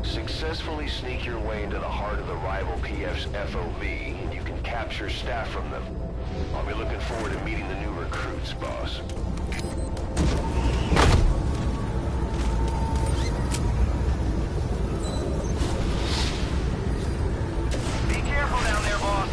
Successfully sneak your way into the heart of the rival PF's FOV, and you can capture staff from them. I'll be looking forward to meeting the new recruits, boss. Be careful down there, boss.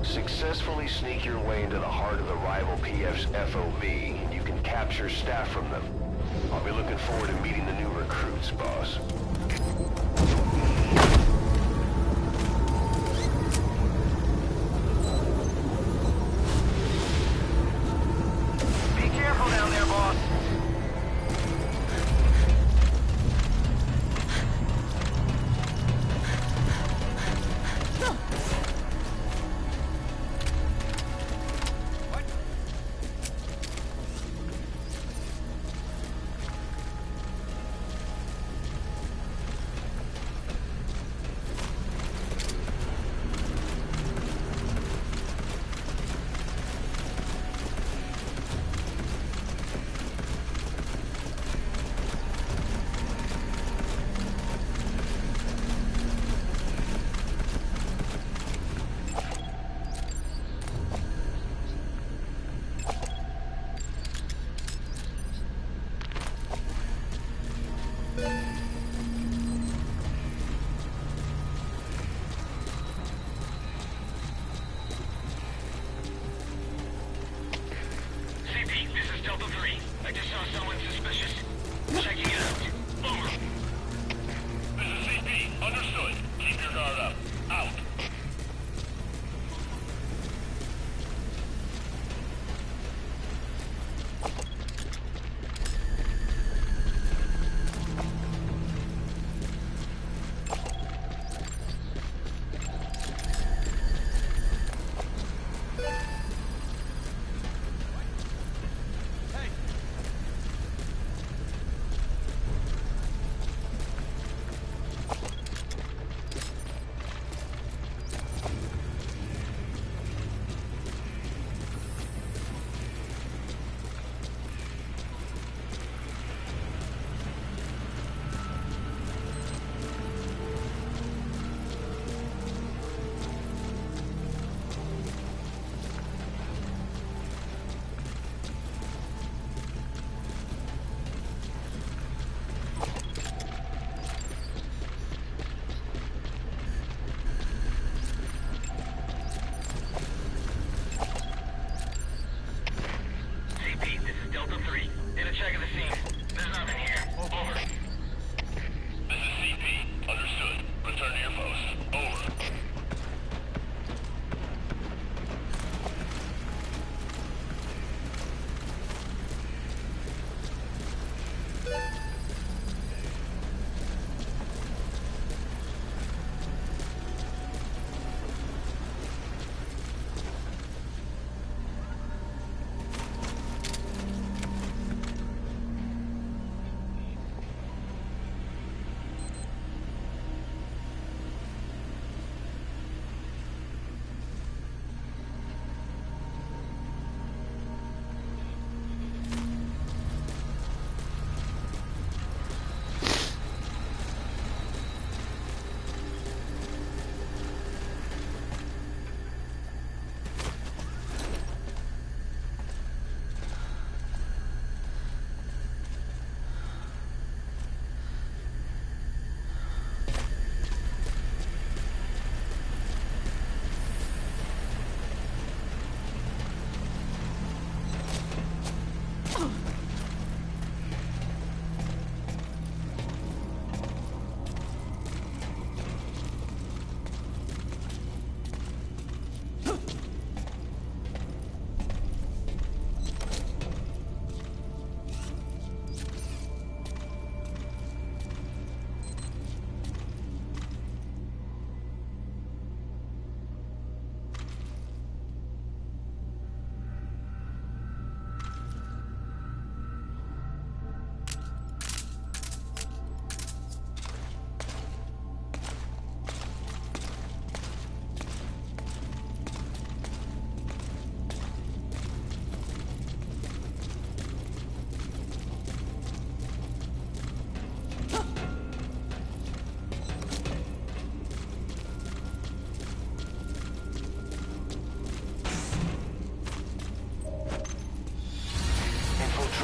Successfully sneak your way into the heart of the rival PF's FOV, and you can capture staff from them. I'll be looking forward to meeting the new recruits, boss. Be careful down there, boss.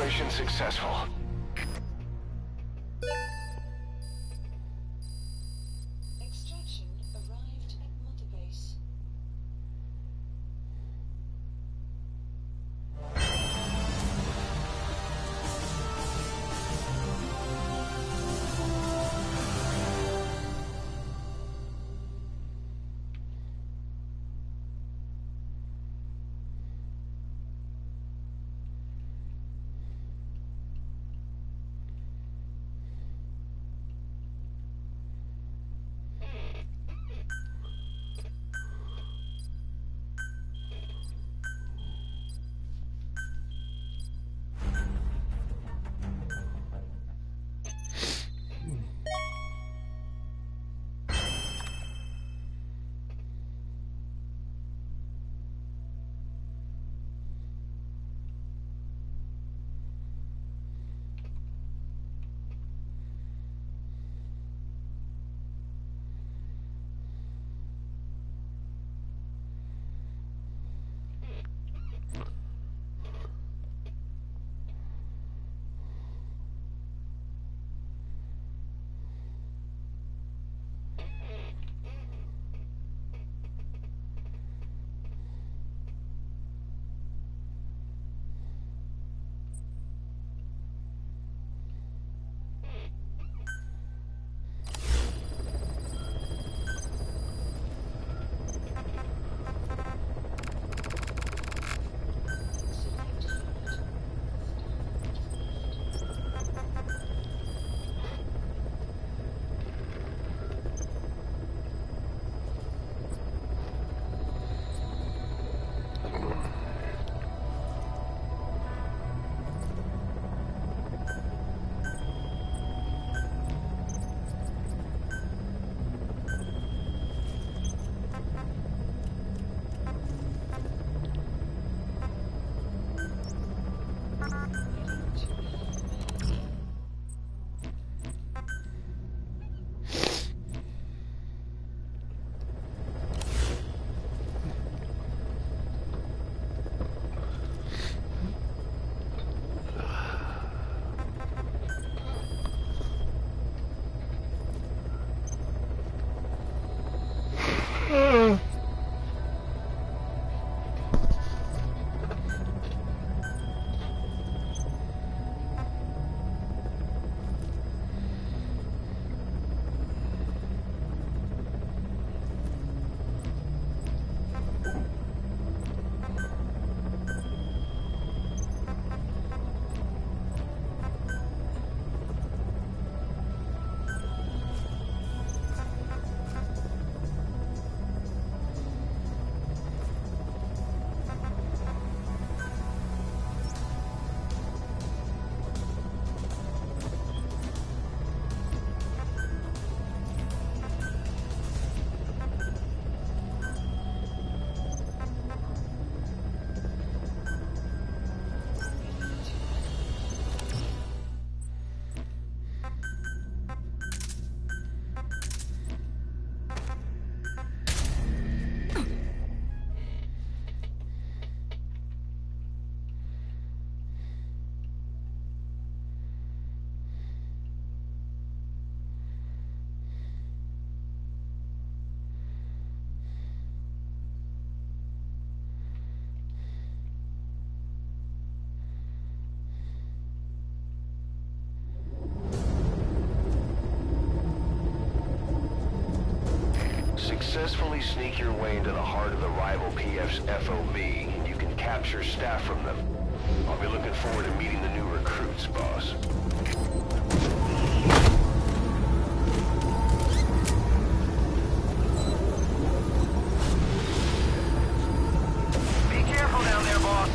Operation successful. Extraction arrived at Mother Base. Successfully sneak your way into the heart of the rival PF's FOB, and you can capture staff from them. I'll be looking forward to meeting the new recruits, boss. Be careful down there, boss.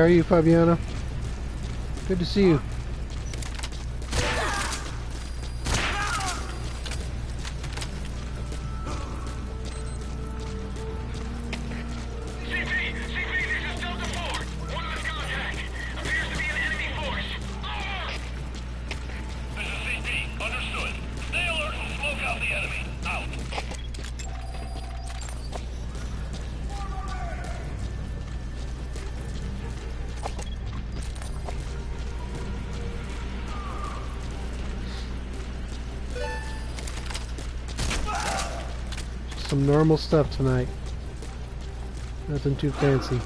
How are you, Fabiana? Good to see you. Some normal stuff tonight. Nothing too fancy.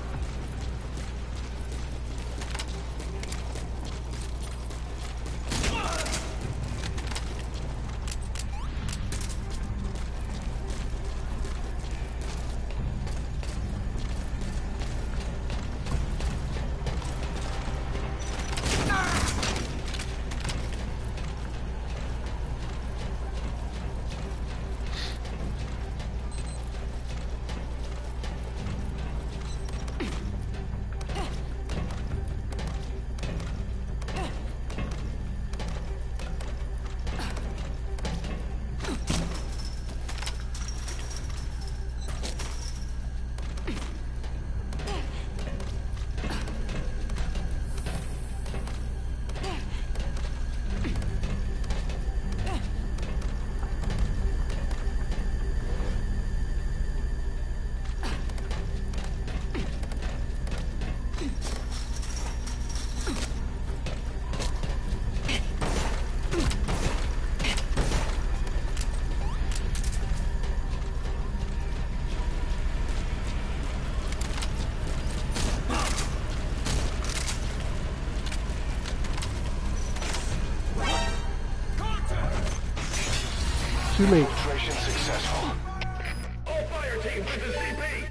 Too late. Infiltration successful. All fire teams to the CP!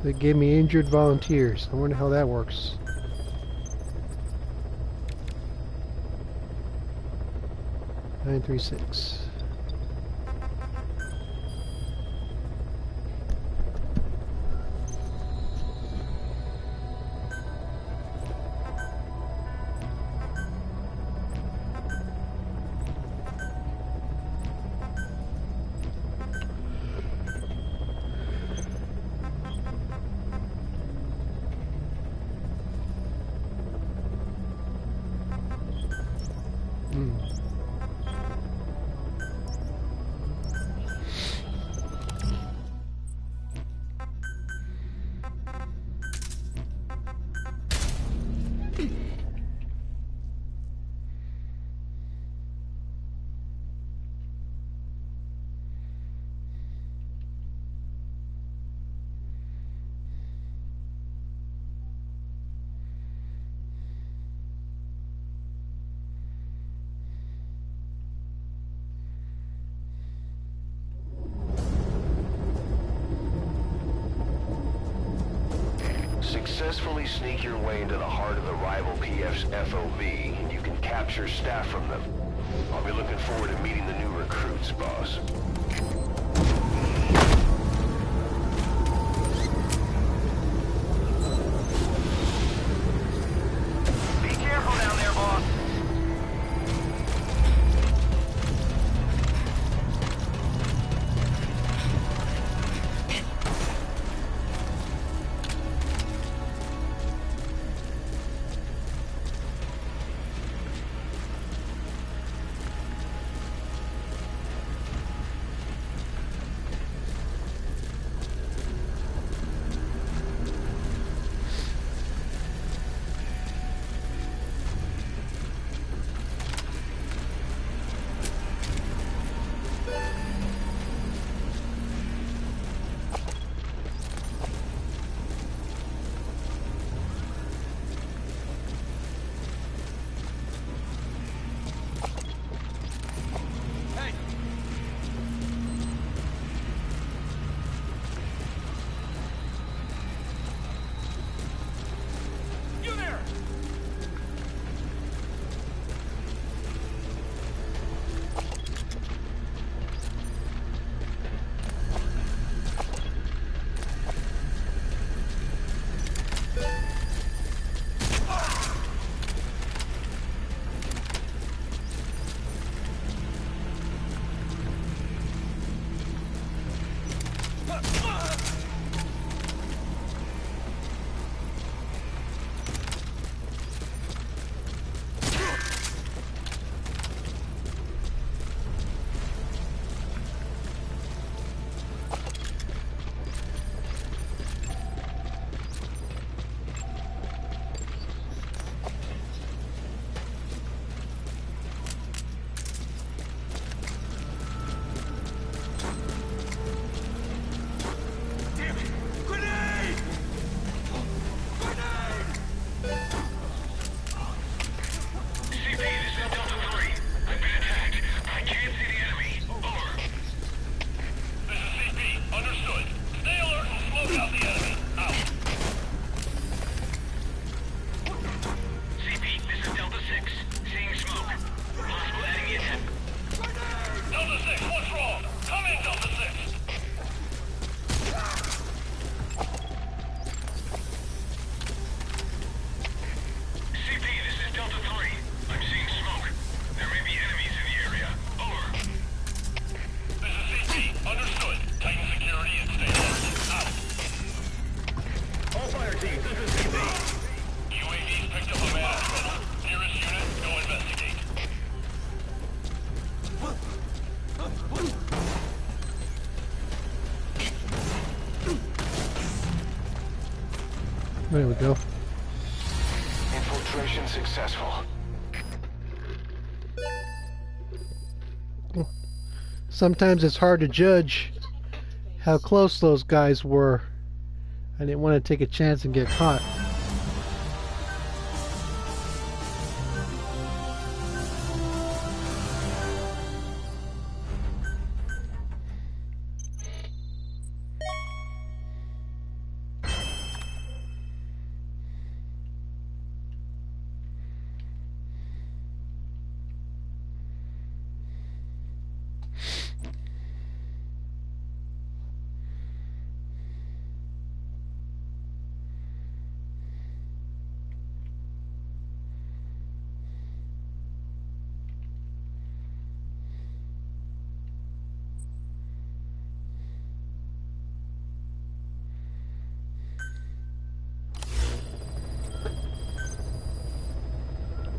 They gave me injured volunteers. I wonder how that works. Nine 3-6. Successfully sneak your way into the heart of the rival PF's FOB, and you can capture staff from them. I'll be looking forward to meeting the new recruits, boss. There we go. Infiltration successful. Sometimes it's hard to judge how close those guys were. I didn't want to take a chance and get caught.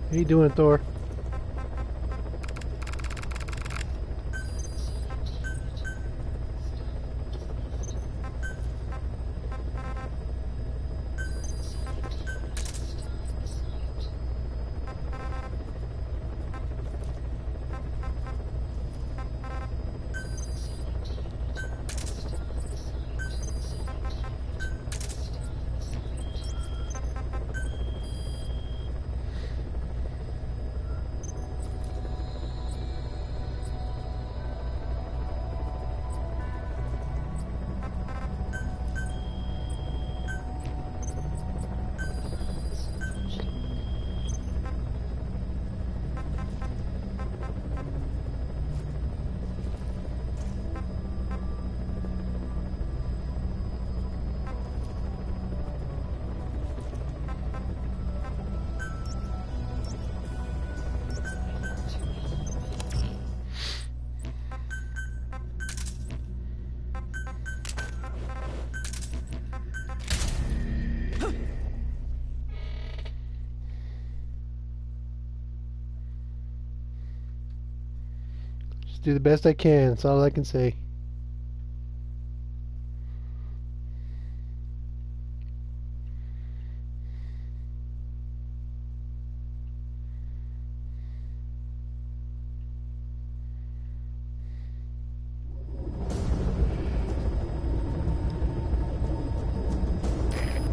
How you doing, Thor? Just do the best I can. That's all I can say.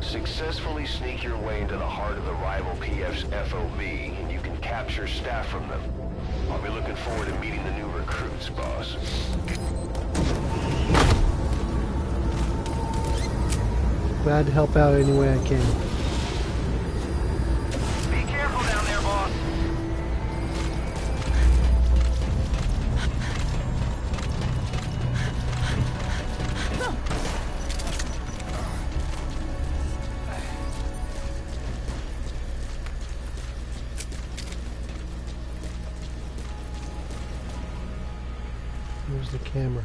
Successfully sneak your way into the heart of the rival PF's FOV, and you can capture staff from them. I'll be looking forward to meeting the new recruits, boss. Glad to help out any way I can. Be careful down there, boss. Where's the camera?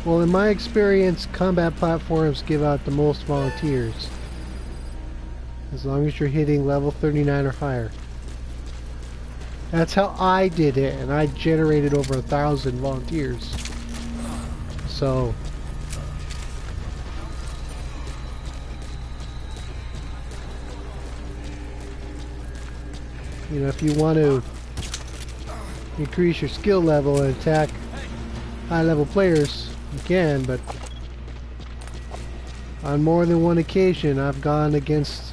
Well, in my experience, combat platforms give out the most volunteers. As long as you're hitting level 39 or higher. That's how I did it, and I generated over 1,000 volunteers. So, you know, if you want to increase your skill level and attack high-level players, you can, but on more than one occasion I've gone against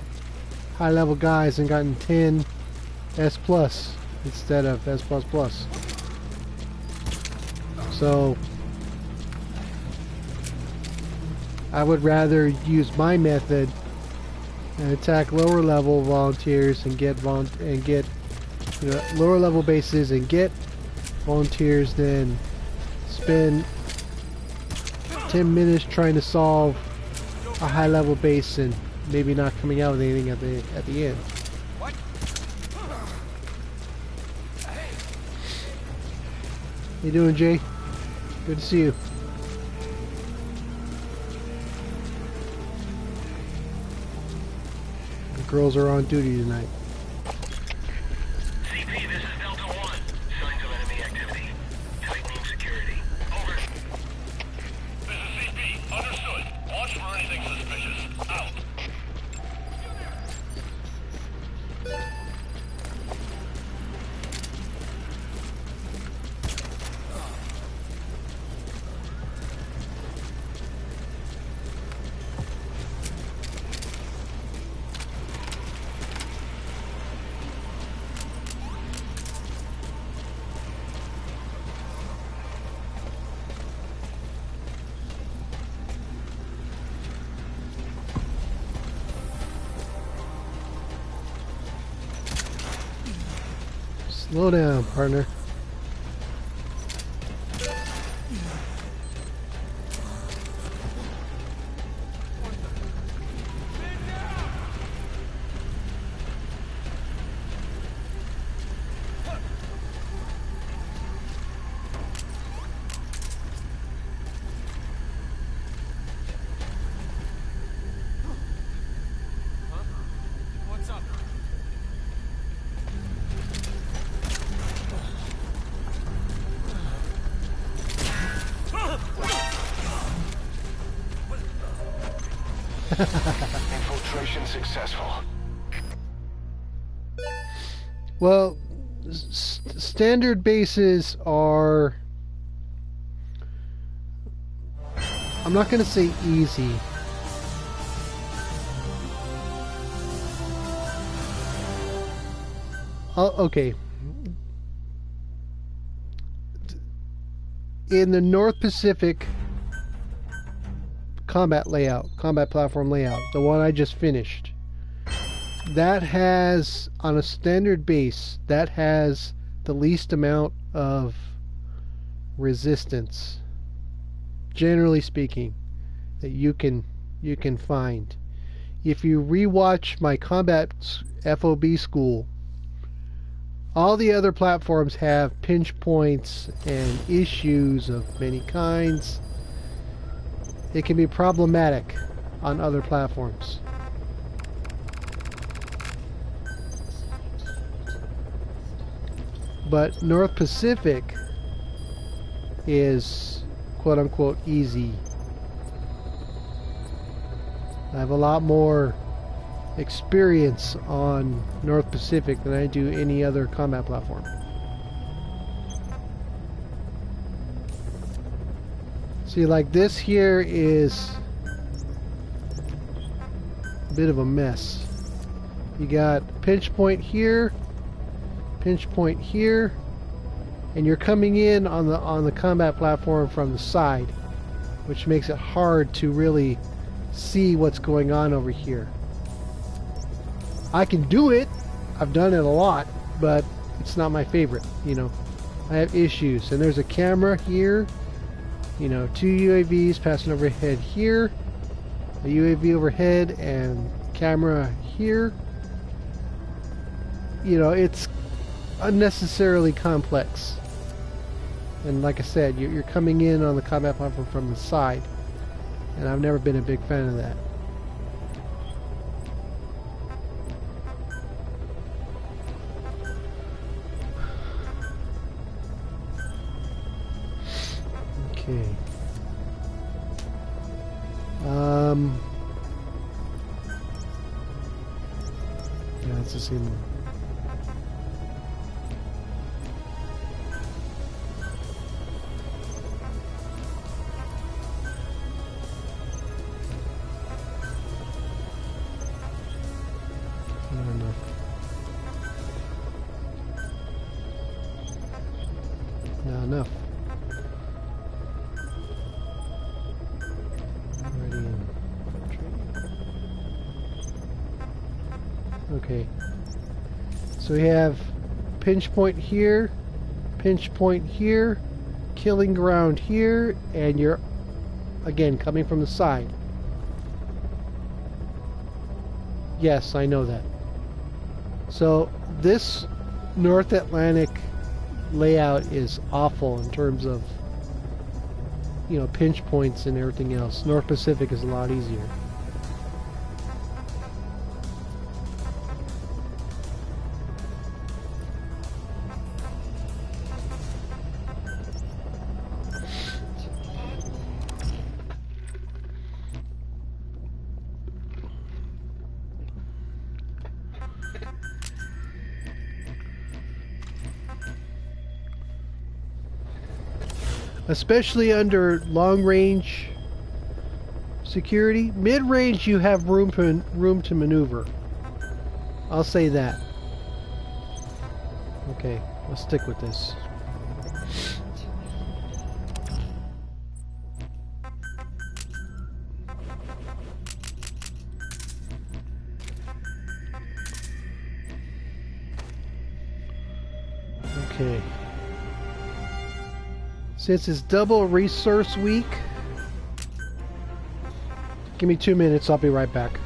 high-level guys and gotten 10 S+ instead of S++. So I would rather use my method and attack lower level volunteers and get you know, lower level bases and get volunteers than spend 10 minutes trying to solve a high level base and maybe not coming out with anything at the end. How you doing, Jay? Good to see you. girls are on duty tonight. CP, this is Delta 1. Signs of enemy activity. Tightening security. Over. This is CP. Understood. Watch for anything suspicious. Out. Slow down, partner. What's up? Infiltration successful. Well, standard bases are... I'm not going to say easy. Oh, okay. In the North Pacific combat platform layout, the one I just finished, that has, on a standard base, that has the least amount of resistance, generally speaking, that you can find. If you rewatch my combat FOB school, all the other platforms have pinch points and issues of many kinds. It can be problematic on other platforms. But North Pacific is quote-unquote easy. I have a lot more experience on North Pacific than I do any other combat platform. See, like this here is a bit of a mess. You got pinch point here, and you're coming in on the combat platform from the side, which makes it hard to really see what's going on over here. I can do it. I've done it a lot, but it's not my favorite, you know. I have issues. And there's a camera here. You know, 2 UAVs passing overhead here, a UAV overhead, and camera here. You know, it's unnecessarily complex. And like I said, you're coming in on the combat platform from the side, and I've never been a big fan of that. Okay. Yeah, it's the same one. Not enough. Not enough. Okay, so we have pinch point here, killing ground here, and you're again coming from the side. Yes, I know that. So this North Atlantic layout is awful in terms of, you know, pinch points and everything else. North Pacific is a lot easier. especially under long range security. Mid range, you have room to maneuver. I'll say that. Okay, let's stick with this. Okay. Since it's double resource week, give me 2 minutes, I'll be right back.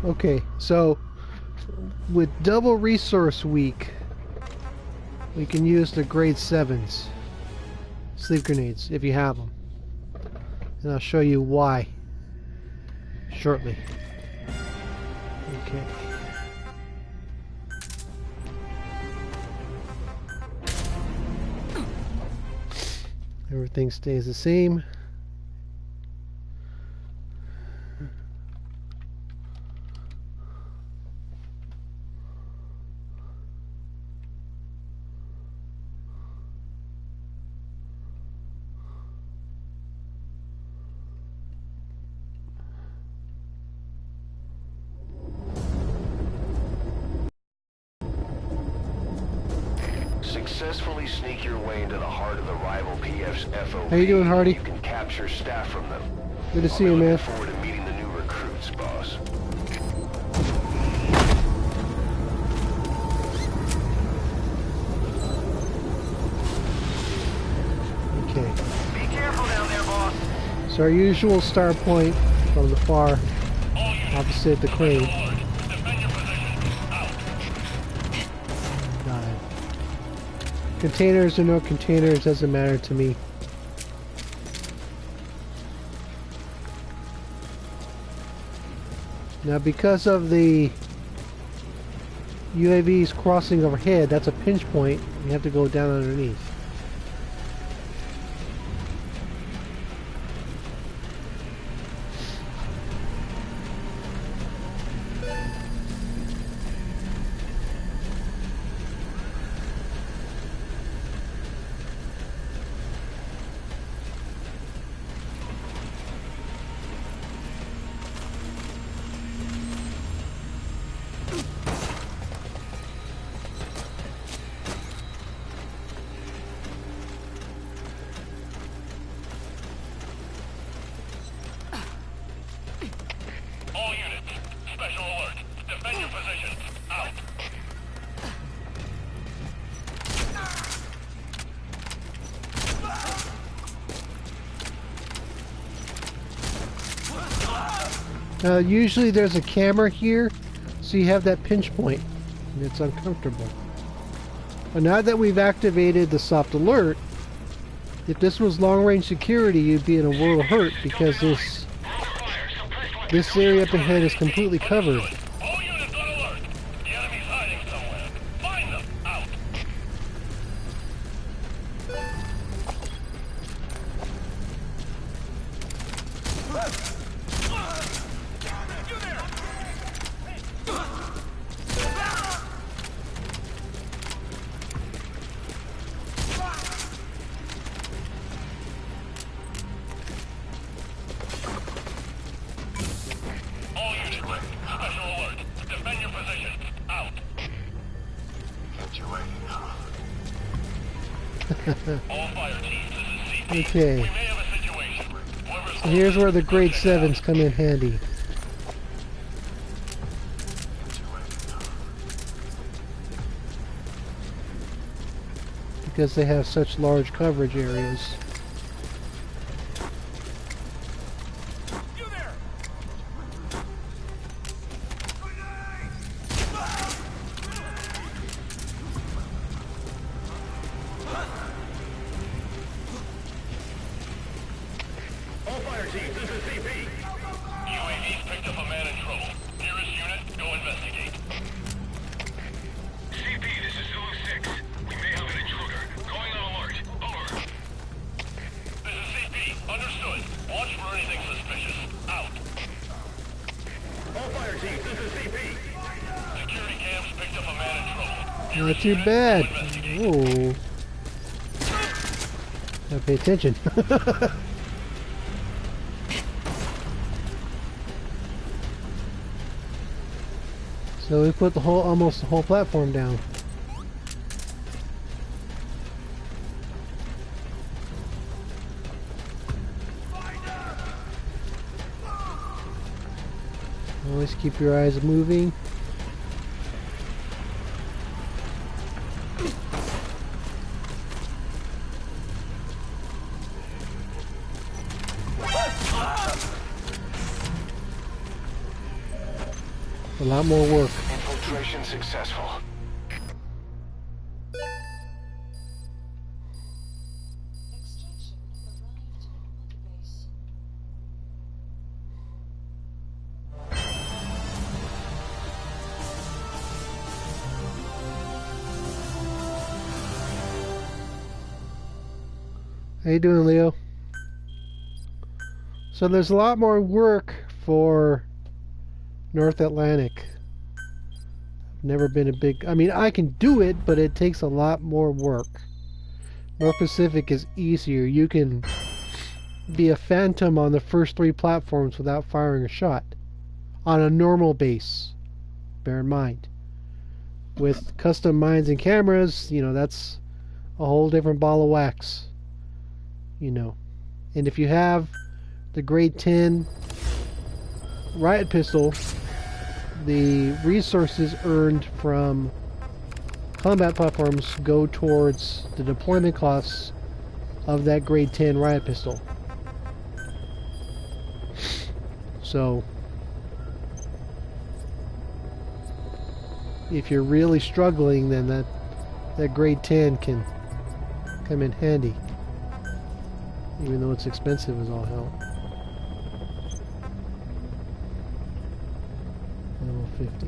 Okay, so with double resource week, we can use the grade 7s, sleep grenades, if you have them. And I'll show you why shortly. Okay. Everything stays the same. Successfully sneak your way into the heart of the rival PF's FOB. How you doing, Hardy? You can capture staff from them. Good to see you, I'll be man. looking forward to meeting the new recruits, boss. Okay. Be careful down there, boss. So our usual start point from the far opposite the crane. Defend your position. Out. Got it. Containers or no containers doesn't matter to me. Now because of the UAVs crossing overhead, that's a pinch point. You have to go down underneath. All units. Special alert. Defend your position. Out. Usually there's a camera here, so you have that pinch point, and it's uncomfortable. But now that we've activated the soft alert, if this was long-range security, you'd be in a world of hurt because this area up ahead is completely covered. All units on alert. The enemy's hiding somewhere. Find them. Out. All fire teams, this is CP. Okay. We may have a situation. Whoever's So here's where the grade closest, check it out. 7s come in handy. Because they have such large coverage areas. You there! All fire teams, this is CP. UAV's picked up a man in trouble. Nearest unit, go investigate. CP, this is Zulu 6. We may have an intruder. Going on alert. Over. This is CP. Understood. Watch for anything suspicious. Out. All fire teams, this is CP. Security cams picked up a man in trouble. Not too bad. Whoa. Gotta pay attention. So we put the whole, almost the whole platform down. Always keep your eyes moving. A lot more work. Infiltration successful. Extraction arrived at mother base. How you doing, Leo? So there's a lot more work for North Atlantic. I've never been a big... I mean, I can do it, but it takes a lot more work. North Pacific is easier. You can be a phantom on the first 3 platforms without firing a shot. On a normal base. Bear in mind. With custom mines and cameras, you know, that's a whole different ball of wax. You know. And if you have the grade 10 riot pistol, the resources earned from combat platforms go towards the deployment costs of that grade 10 riot pistol. So if you're really struggling, then that grade 10 can come in handy, even though it's expensive as all hell. Level 50.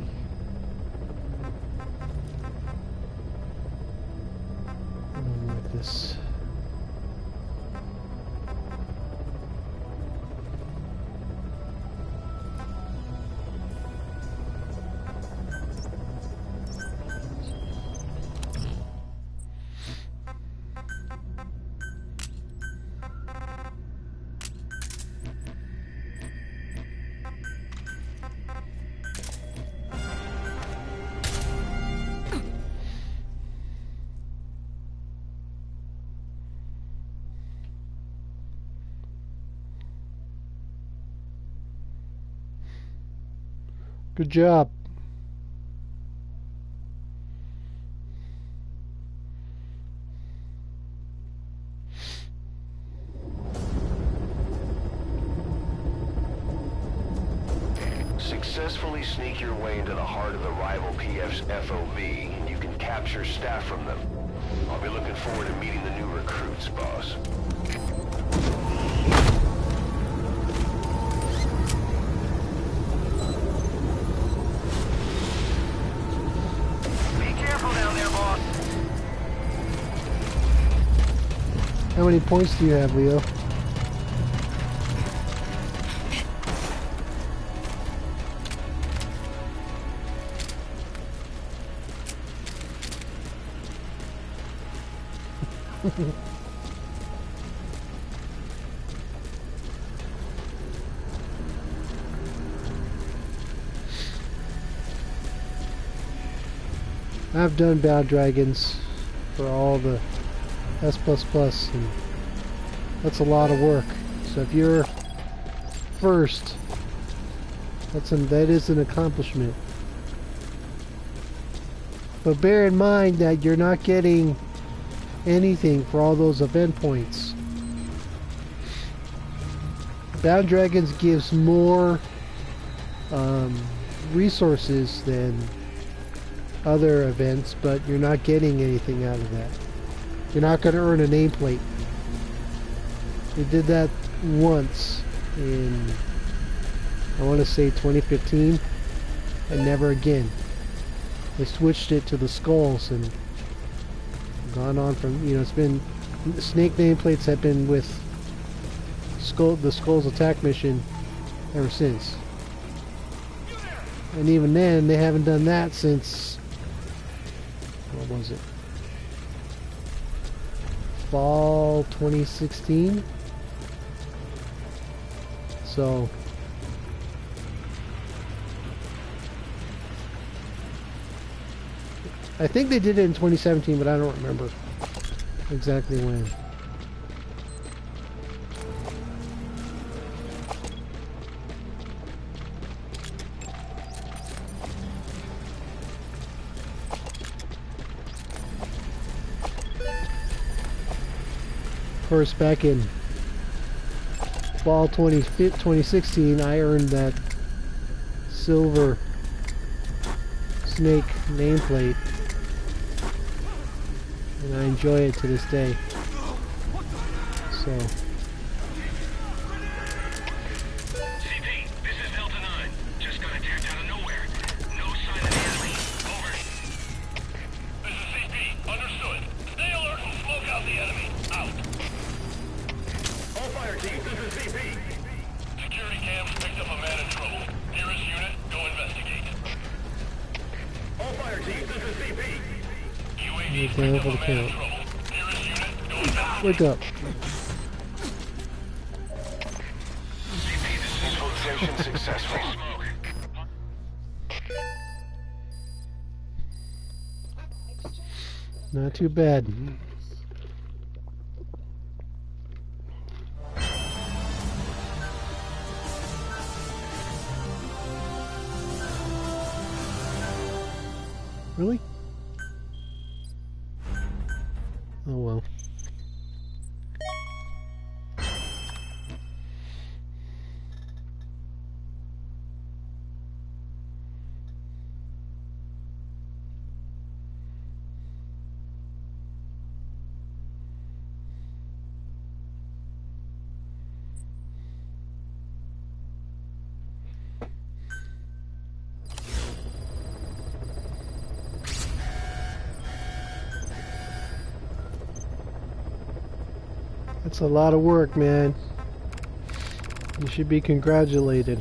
Like this. Good job. Successfully sneak your way into the heart of the rival PF's FOV, and you can capture staff from them. I'll be looking forward to meeting the new recruits, boss. Be careful down there, boss. How many points do you have, Leo? I've done Bow Dragons for all the S++, and that's a lot of work. So if you're first, that is an accomplishment. But bear in mind that you're not getting anything for all those event points. Bound Dragons gives more resources than other events, but you're not getting anything out of that. You're not going to earn a nameplate. They did that once in, I want to say 2015, and never again. They switched it to the skulls and gone on from, you know, it's been, snake nameplates have been with the Skull's attack mission ever since. And even then, they haven't done that since, what was it? Fall 2016? So, I think they did it in 2017, but I don't remember exactly when. Of course, back in fall 2016, I earned that silver snake nameplate, and I enjoy it to this day. So, CP, this is Delta 9. Just got attacked out of nowhere. No sign of the enemy. Over. This is CP. Understood. Stay alert and smoke out the enemy. Out. All fire teams, this is CP. Security cams picked up a man in trouble. Nearest unit, go investigate. All fire teams, this is CP. UAV picked up a man in trouble. Nearest unit, go investigate. wake up. Infiltration successful. Not too bad. Really? Oh well. That's a lot of work, man. You should be congratulated.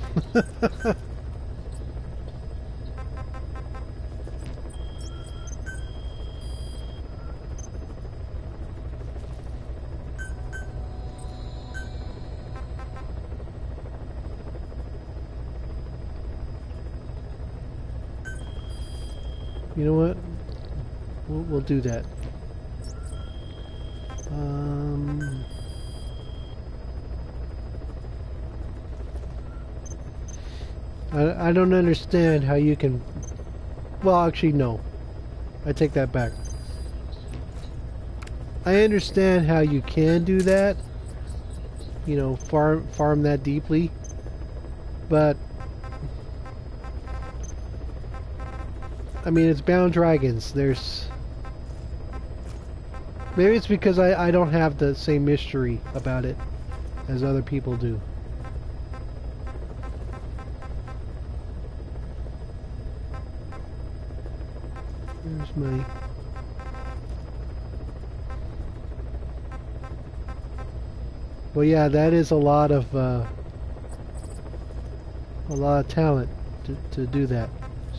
You know what? We'll do that. I don't understand how you can... Well, actually, no. I take that back. I understand how you can do that. You know, farm that deeply. But... I mean, it's Bound Dragons. There's... Maybe it's because I don't have the same mystery about it as other people do. There's my... Well, yeah, that is a lot of talent to do that.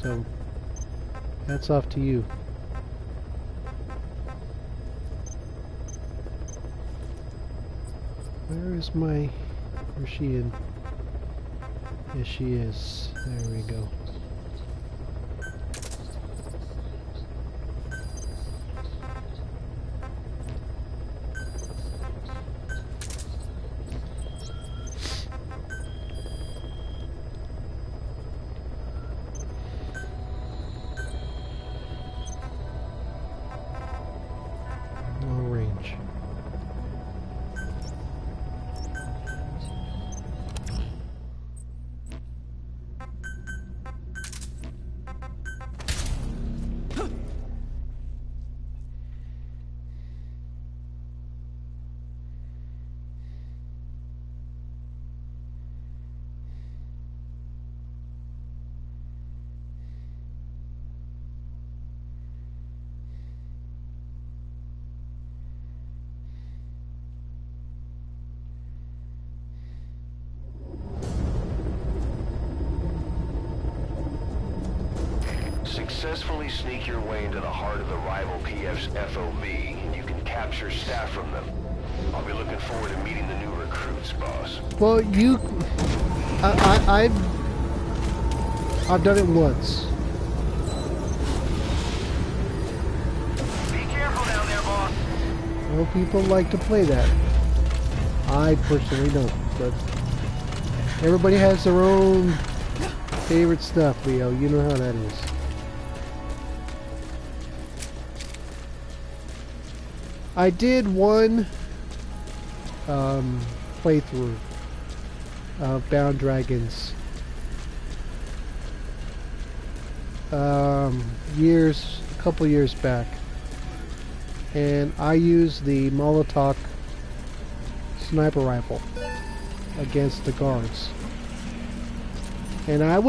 So, hats off to you. Where is my... Where's she in? Yes, she is. There we go. successfully sneak your way into the heart of the rival PF's FOB, and you can capture staff from them. I'll be looking forward to meeting the new recruits, boss. Well, I've done it once. Be careful down there, boss. Well, people like to play that. I personally don't, but everybody has their own favorite stuff, Leo. You know how that is. I did one playthrough of Bound Dragons a couple years back, and I used the Molotov sniper rifle against the guards, and I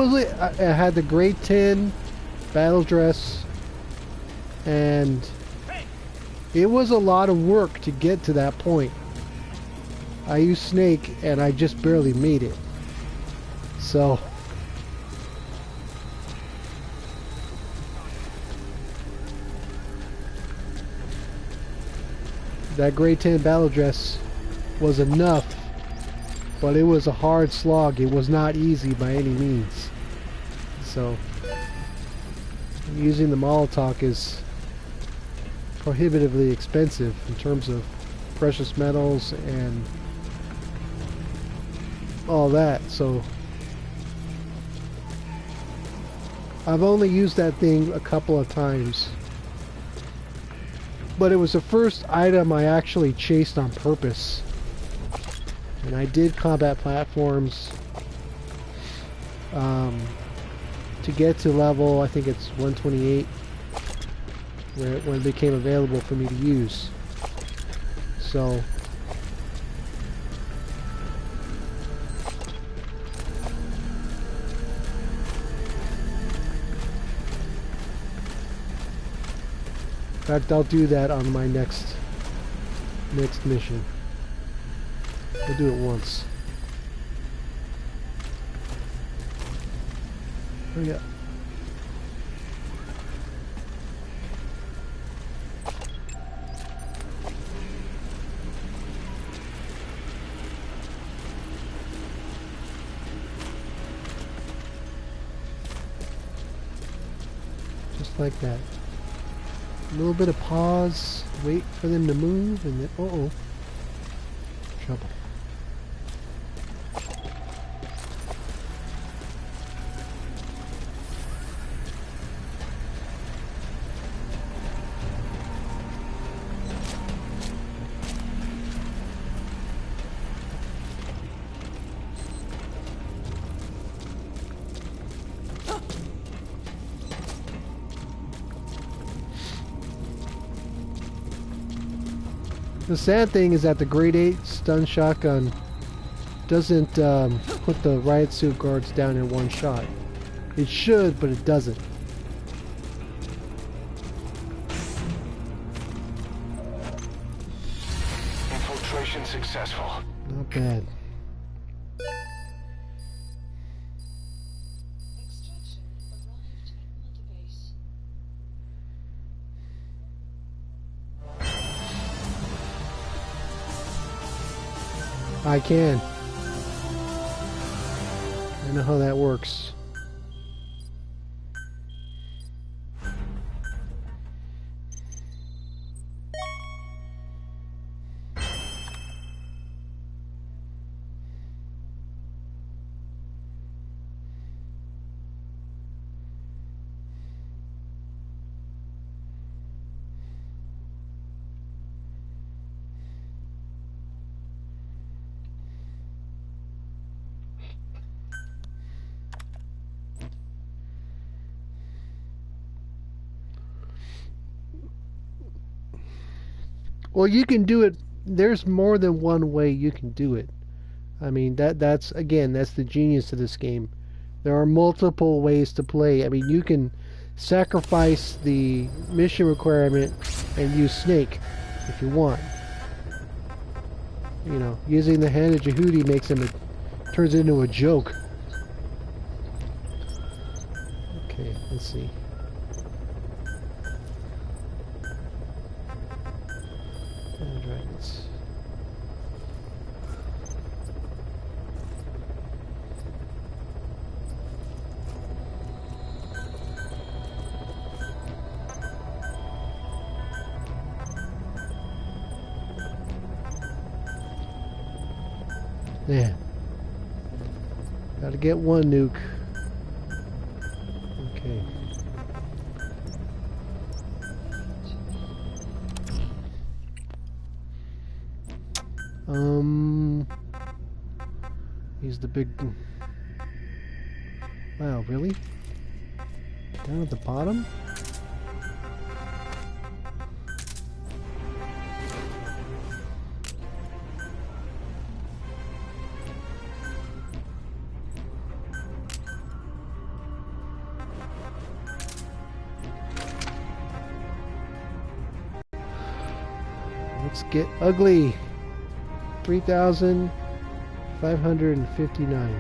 had the grade 10 battle dress, and it was a lot of work to get to that point. I used Snake and I just barely made it. So that grade 10 battle dress was enough, but it was a hard slog. It was not easy by any means. So using the Molotov is prohibitively expensive in terms of precious metals and all that. So I've only used that thing a couple of times, but it was the first item I actually chased on purpose. And I did combat platforms to get to level, I think it's 128, when it became available for me to use. So in fact, I'll do that on my next mission. I'll do it once. Oh yeah. Just like that. A little bit of pause, wait for them to move, and then, uh-oh, trouble. The sad thing is that the grade 8 stun shotgun doesn't put the riot suit guards down in one shot. It should, but it doesn't. Infiltration successful. Not bad. Extraction arrived at Mother Base. I can. I know how that works. Well, you can do it. There's more than one way you can do it. I mean, that's the genius of this game. There are multiple ways to play. I mean, you can sacrifice the mission requirement and use Snake if you want. You know, using the hand of Jehudi turns it into a joke. Okay, let's see. Yeah. Gotta get one nuke. Okay. He's the big... Wow, really? Down at the bottom? Let's get ugly. 3,559.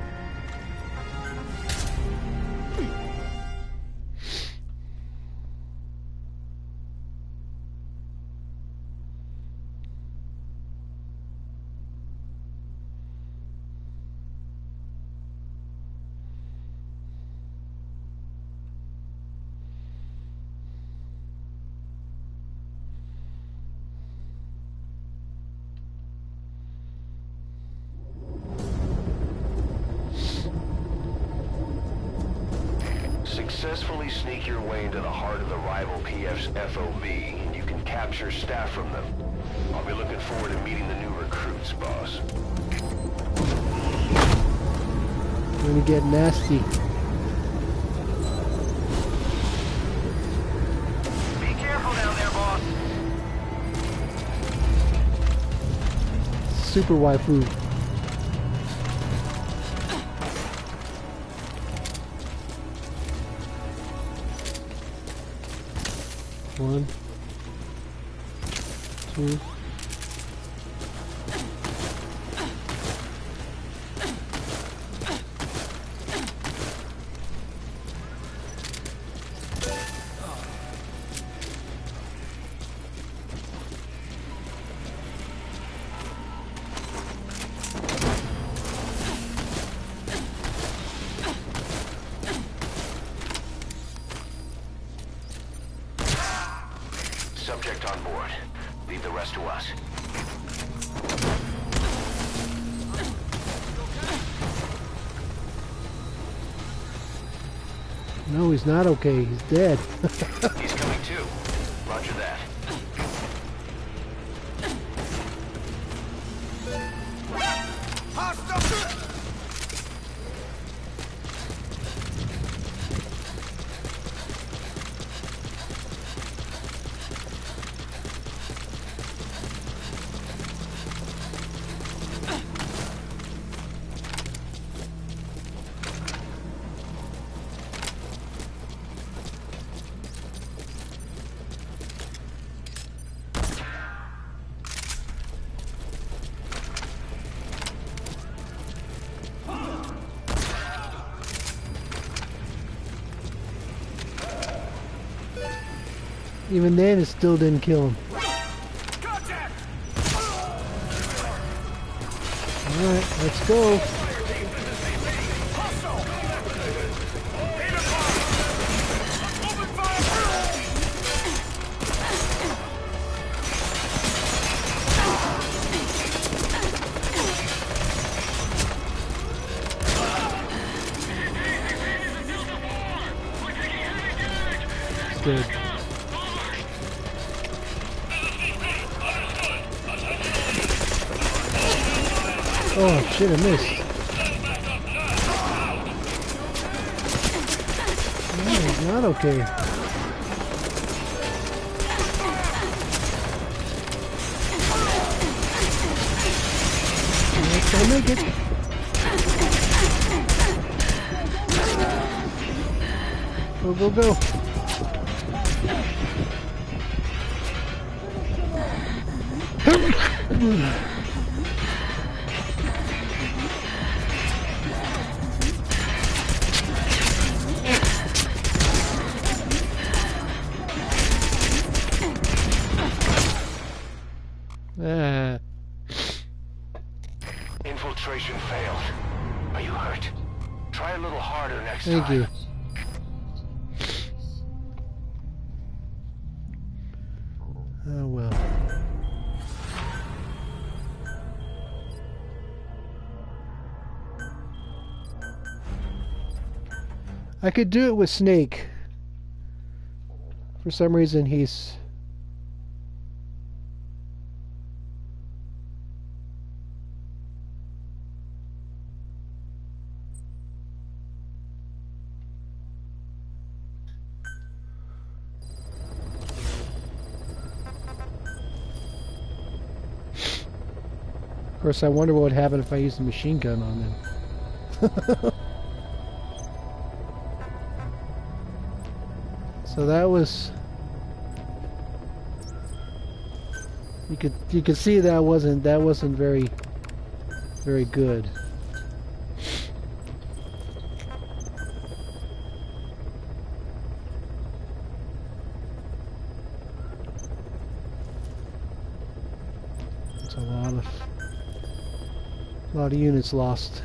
Successfully sneak your way into the heart of the rival PF's FOB, and you can capture staff from them. I'll be looking forward to meeting the new recruits, boss. Gonna get nasty. Be careful down there, boss. Super waifu. One, two. Subject on board. Leave the rest to us. No, he's not okay. He's dead. He's coming too. Roger that. Even then, it still didn't kill him. Alright, let's go. Good. Oh shit, I missed. No, he's not okay. Let's go make it. Go, go, go. Infiltration failed. Are you hurt? Try a little harder next time. Thank you. Oh well. I could do it with Snake. For some reason, he's... Of course, I wonder what would happen if I used a machine gun on them. So that was... You could see that wasn't very good. It's a lot of units lost.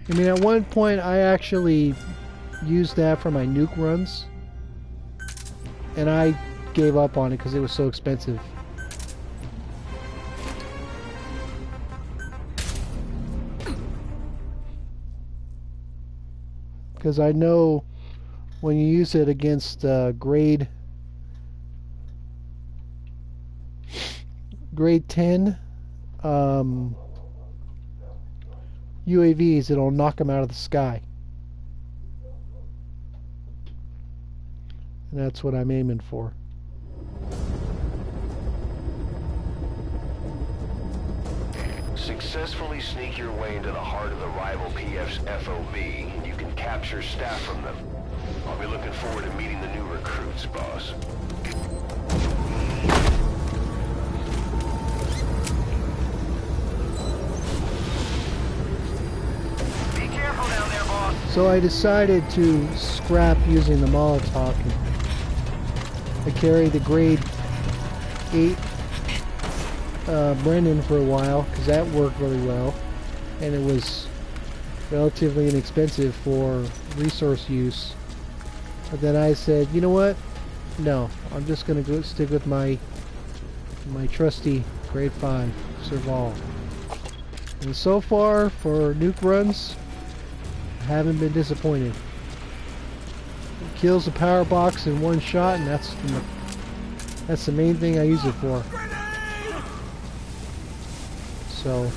I mean, at one point I actually used that for my nuke runs, and I gave up on it because it was so expensive. Because I know when you use it against grade 10 UAVs, it'll knock them out of the sky. And that's what I'm aiming for. Successfully sneak your way into the heart of the rival PF's FOB, and you can capture staff from them. I'll be looking forward to meeting the new recruits, boss. Be careful down there, boss. So I decided to scrap using the Molotov. I carried the grade 8 Brennan for a while because that worked really well, and it was relatively inexpensive for resource use. But then I said, you know what? No, I'm just gonna go stick with my trusty grade 5 Serval. And so far for nuke runs, I haven't been disappointed. It kills the power box in one shot, and that's the main thing I use it for. So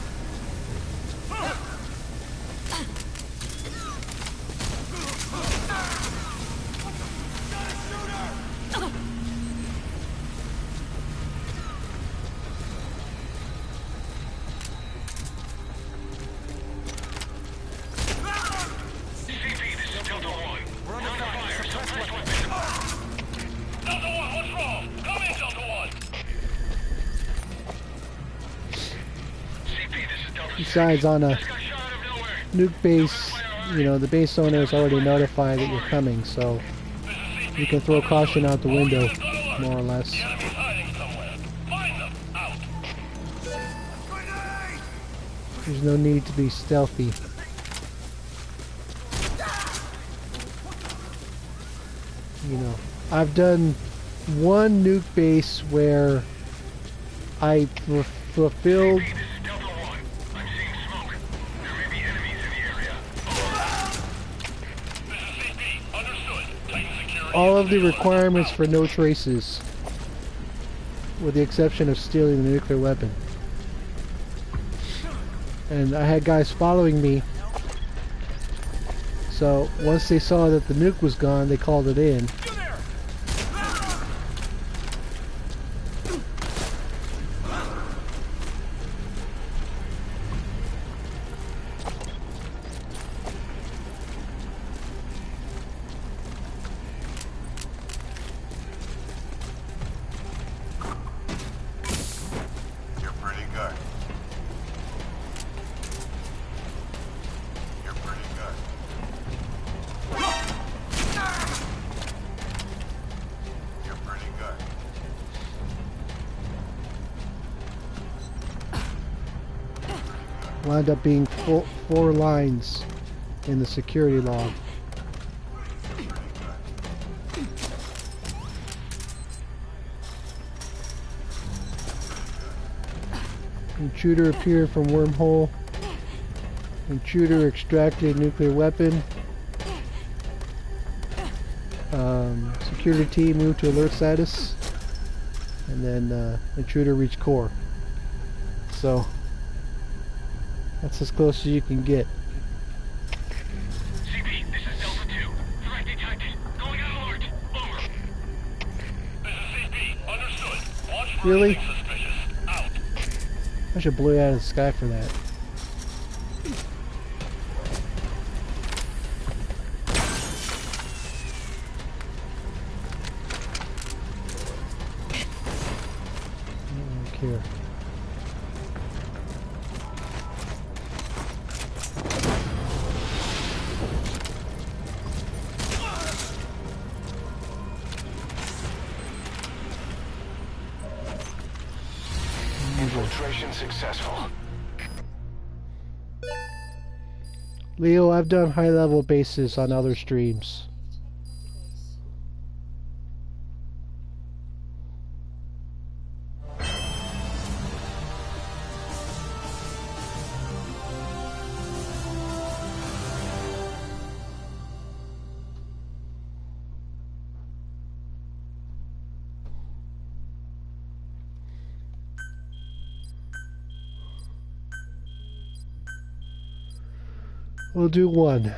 besides, on a nuke base, you know, the base owner is already notified that you're coming, so you can throw caution out the window, more or less. There's no need to be stealthy. You know, I've done one nuke base where I fulfilled all of the requirements for no traces, with the exception of stealing the nuclear weapon. And I had guys following me, so once they saw that the nuke was gone, they called it in. wound up being four lines in the security log. Intruder appeared from wormhole. Intruder extracted nuclear weapon. Security team moved to alert status. And then intruder reached core. So that's as close as you can get. CP, this is Delta 2. Threat detected. Going on alert. Over. This is CP. Understood. Watch for Really? anything suspicious. Out. I should blow you out of the sky for that. Here. Infiltration successful. Leo, I've done high-level bases on other streams. We'll do one.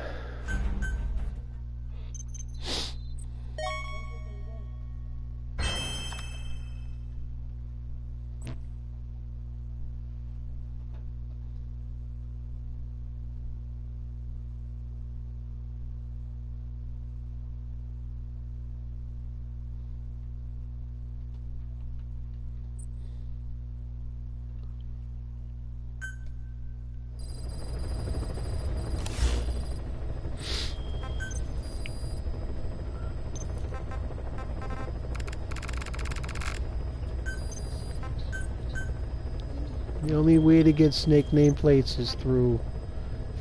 The only way to get Snake nameplates is through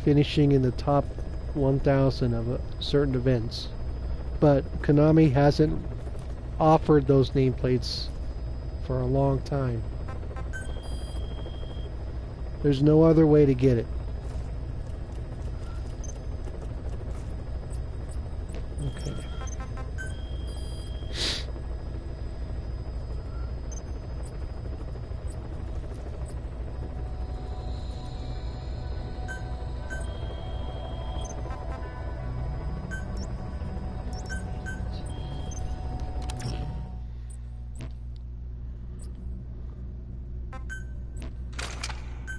finishing in the top 1,000 of certain events. But Konami hasn't offered those nameplates for a long time. There's no other way to get it. Okay.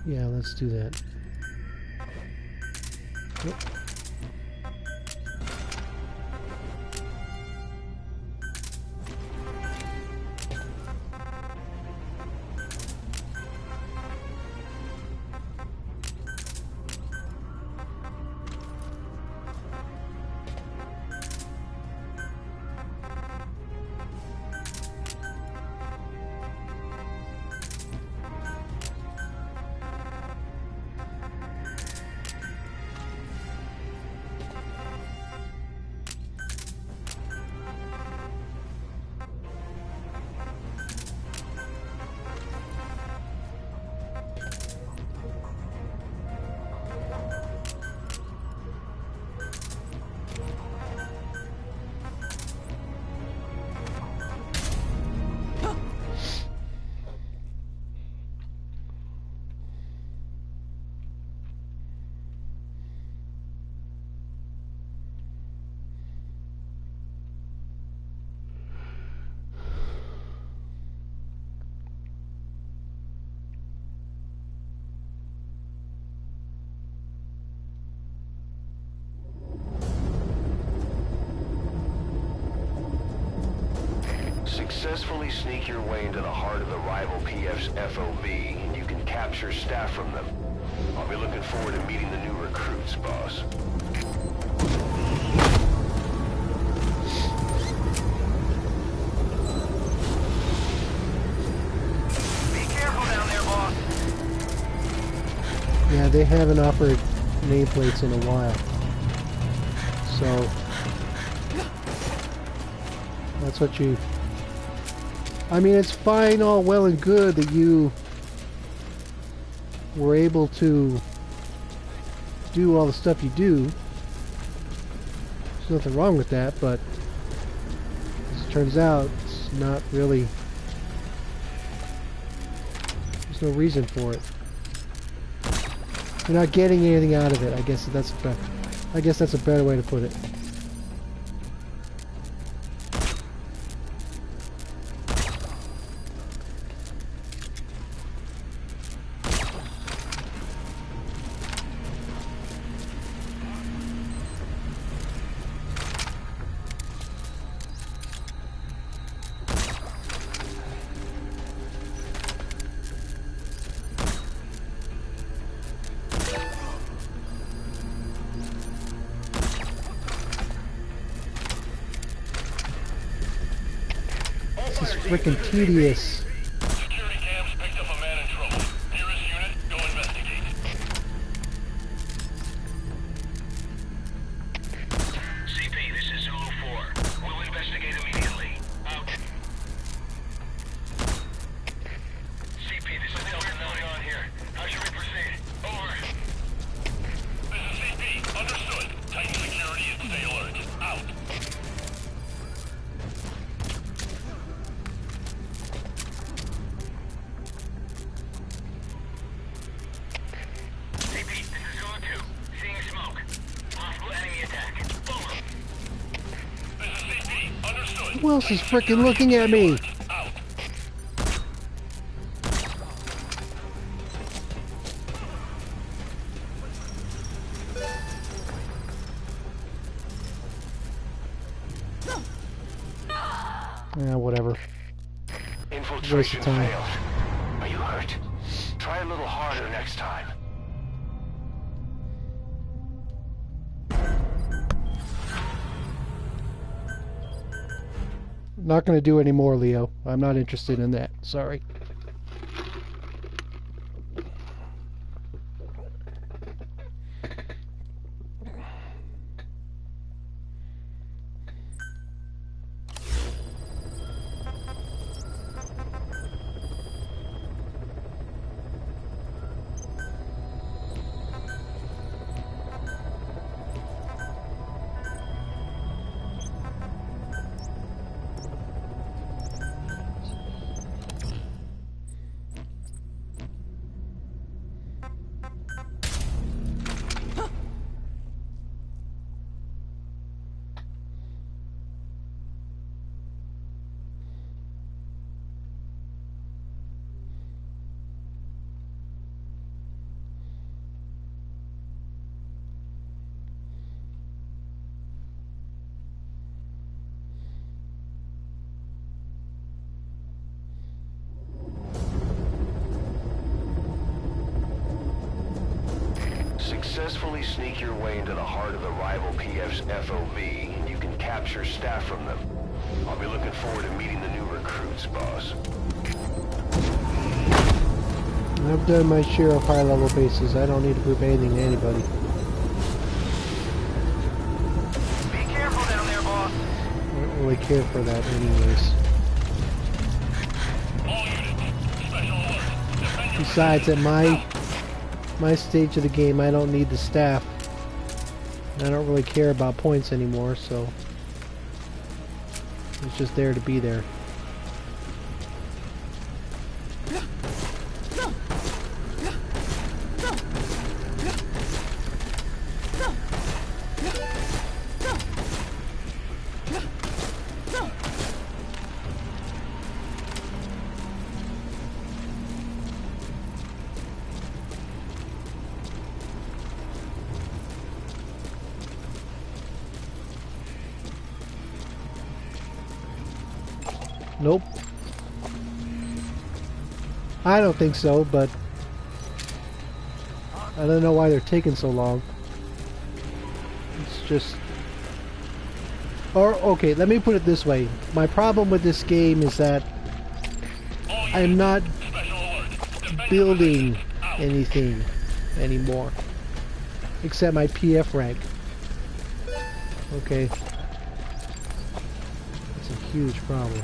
Yeah, let's do that. Yep. Successfully sneak your way into the heart of the rival PF's FOB, and you can capture staff from them. I'll be looking forward to meeting the new recruits, boss. Be careful down there, boss. Yeah, they haven't offered nameplates in a while. So that's what you... I mean, it's fine, all well and good that you were able to do all the stuff you do. There's nothing wrong with that, but as it turns out, it's not really... There's no reason for it. You're not getting anything out of it. I guess that's a better way to put it. This is freaking tedious. Security cams picked up a man in trouble. Nearest unit, go investigate. CP, this is Zulu 4. We'll investigate immediately. Out. CP, this is Delta 9 on here. How should we proceed? Over. This is CP. Understood. Tighten security and stay alert. Out. Who else is freaking looking at me? Yeah, whatever. Infiltration time. failed. Are you hurt? Try a little harder next time. Not going to do any more, Leo. I'm not interested in that. Sorry. Successfully sneak your way into the heart of the rival PF's FOV, and you can capture staff from them. I'll be looking forward to meeting the new recruits, boss. I've done my share of high-level bases. I don't need to prove anything to anybody. Be careful down there, boss. I don't really care for that anyways. All units, special alert. Defend your Besides, at my stage of the game, I don't need the staff. I don't really care about points anymore, so it's just there to be there. Nope. I don't think so, but I don't know why they're taking so long. It's just... Or, okay, let me put it this way. My problem with this game is that I'm not building anything anymore. Except my PF rank. Okay. That's a huge problem.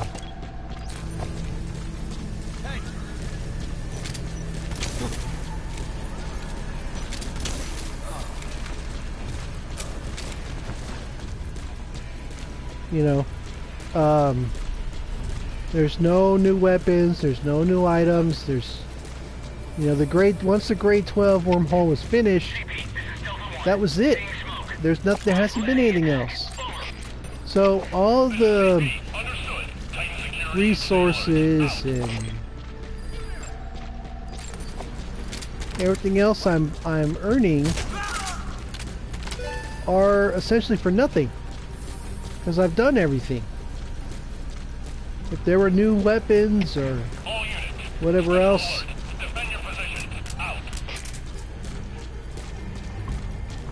You know, there's no new weapons, there's no new items, there's, you know, once the grade 12 wormhole was finished, that was it. There's nothing, there hasn't been anything else. So all the resources and everything else I'm earning are essentially for nothing. Because I've done everything. If there were new weapons or whatever else,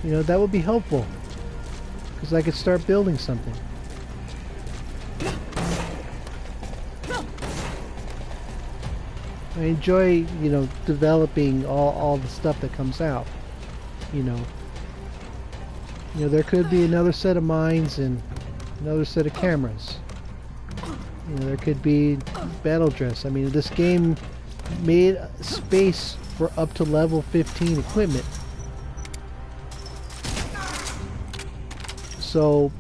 you know, that would be helpful. Because I could start building something. I enjoy, you know, developing all the stuff that comes out. You know, there could be another set of mines and another set of cameras. You know, there could be battle dress. I mean, this game made space for up to level 15 equipment. So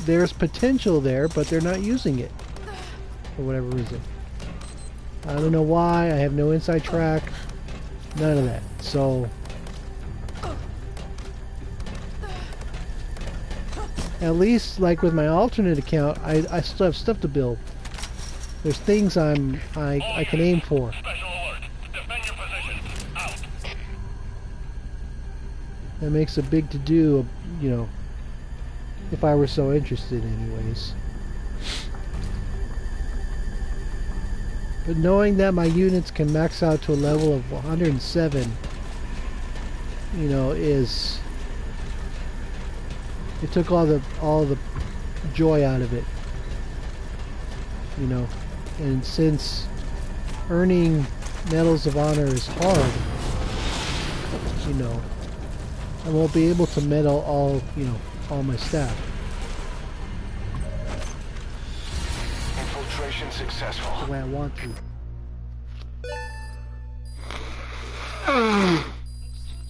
there's potential there, but they're not using it for whatever reason. I don't know why. I have no inside track. None of that. So at least, like with my alternate account, I still have stuff to build. There's things I can aim for. That makes a big to-do, you know, if I were so interested anyways. But knowing that my units can max out to a level of 107, you know, is... it took all the joy out of it, you know. And since earning medals of honor is hard, you know, I won't be able to medal all my staff. Infiltration successful. The way I want to. Extraction arrived at the base.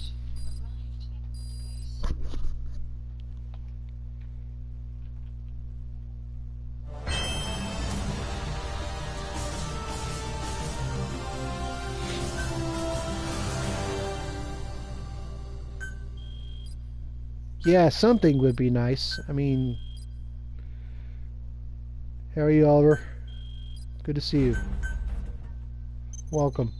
Yeah, something would be nice. I mean, how are you, Oliver? Good to see you. Welcome.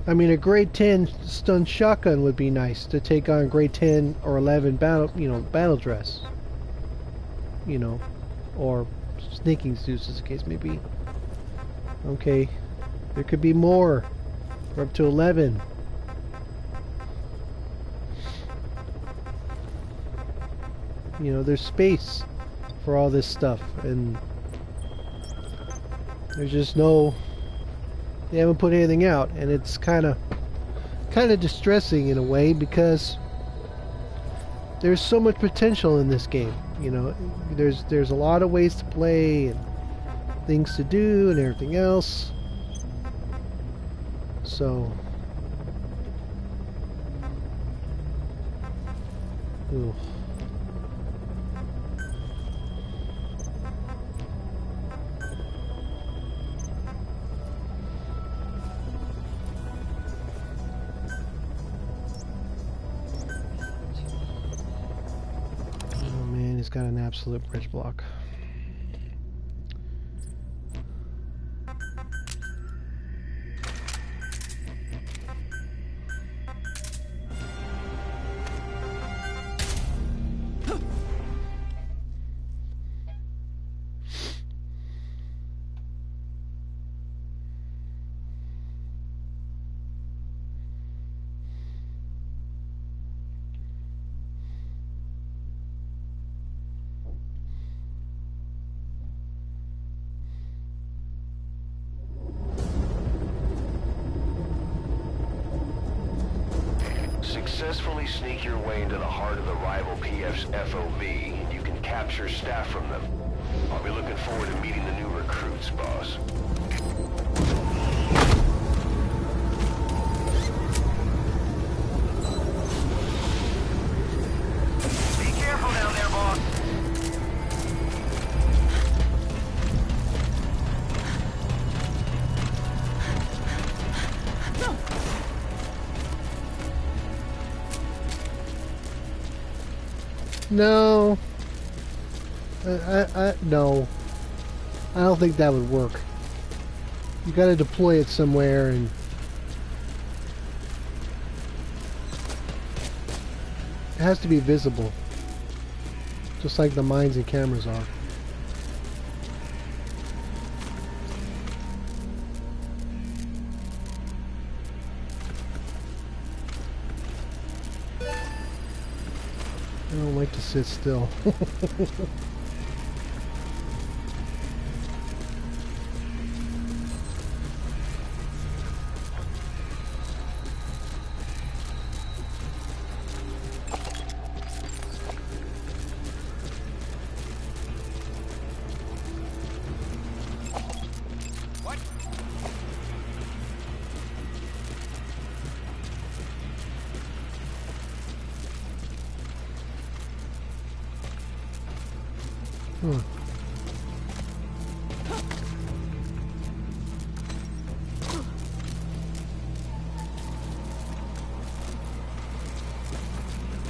I mean, a grade 10 stun shotgun would be nice to take on grade 10 or 11 battle dress. You know, or sneaking suits as the case may be. Okay, there could be more. We're up to 11. You know, there's space for all this stuff, and there's just no... they haven't put anything out, and it's kind of distressing in a way, because there's so much potential in this game. you know, there's a lot of ways to play and things to do and everything else. So, ooh. Oh man, he's got an absolute bridge block. Successfully sneak your way into the heart of the rival PF's FOV, and you can capture staff from them. I'll be looking forward to meeting the new recruits, boss. Be careful down there, boss. No. No. I don't think that would work. You gotta deploy it somewhere and it has to be visible. Just like the mines and cameras are. I don't like to sit still.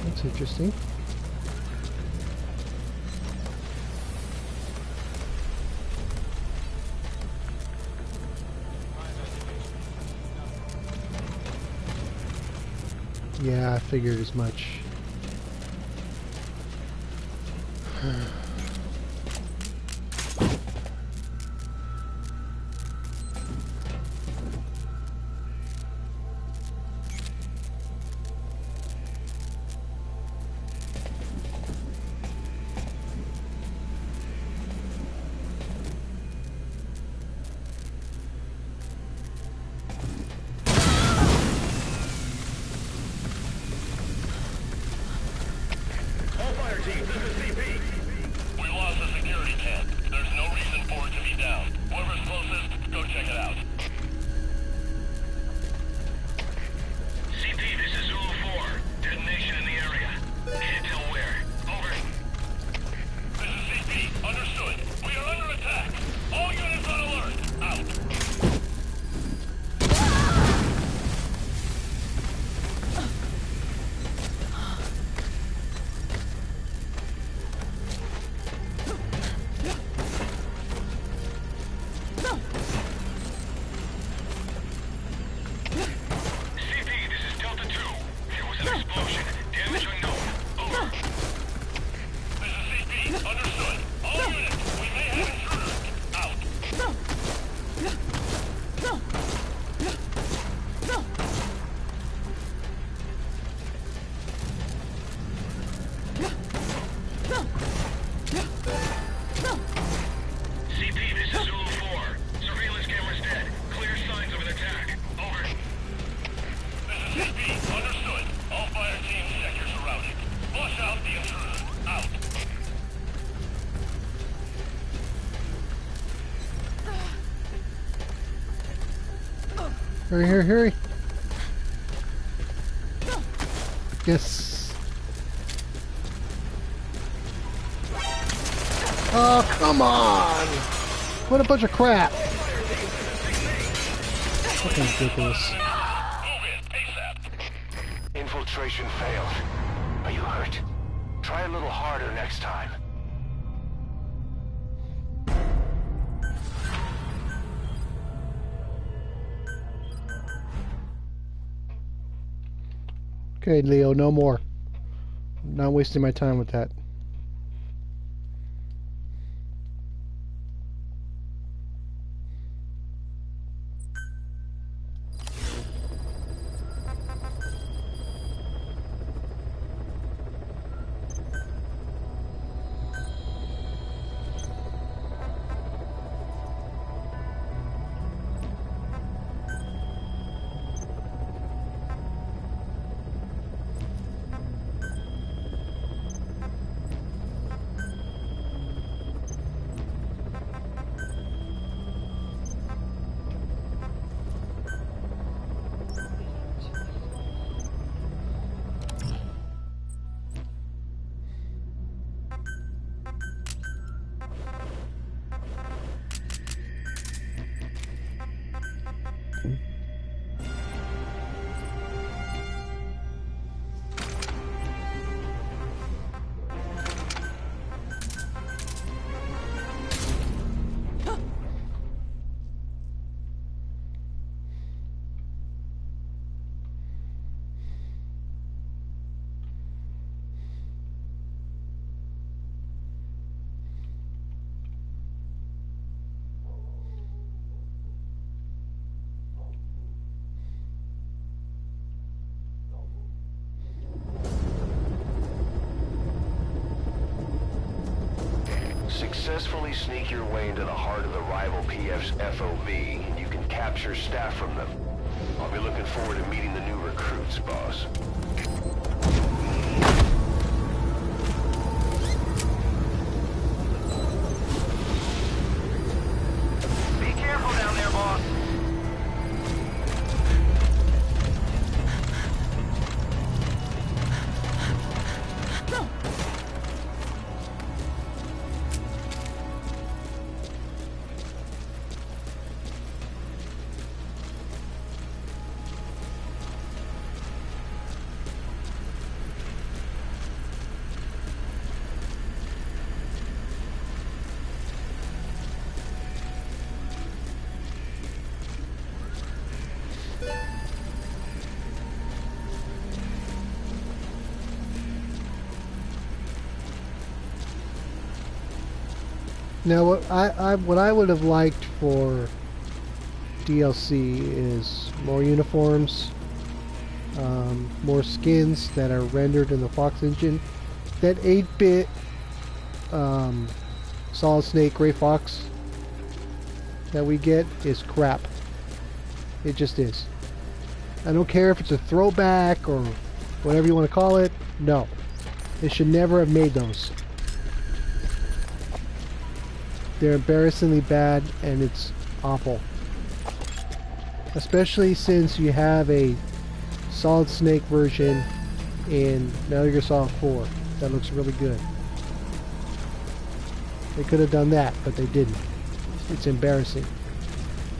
That's interesting. Yeah, I figured as much. All fire teams, this is CP. We lost the security camp. There's no reason for it to be down. Whoever's closest, go check it out. CP, this is Zulu 4. Detonation in the area. Can't tell where. Over. This is CP. Understood. We are under attack. All units on alert. Out. Hurry, hurry, hurry. Yes. Oh, come on! What a bunch of crap! Fucking ridiculous. Infiltration failed. Are you hurt? Try a little harder next time. Okay, Leo, no more. Not wasting my time with that. Successfully sneak your way into the heart of the rival PF's FOV, and you can capture staff from them. I'll be looking forward to meeting the new recruits, boss. Be careful down there, boss. Now, what I would have liked for DLC is more uniforms, more skins that are rendered in the Fox engine. That 8-bit Solid Snake Gray Fox that we get is crap. It just is. I don't care if it's a throwback or whatever you want to call it. No, they should never have made those. They're embarrassingly bad, and it's awful. Especially since you have a Solid Snake version in Metal Gear Solid 4 that looks really good. They could have done that, but they didn't. It's embarrassing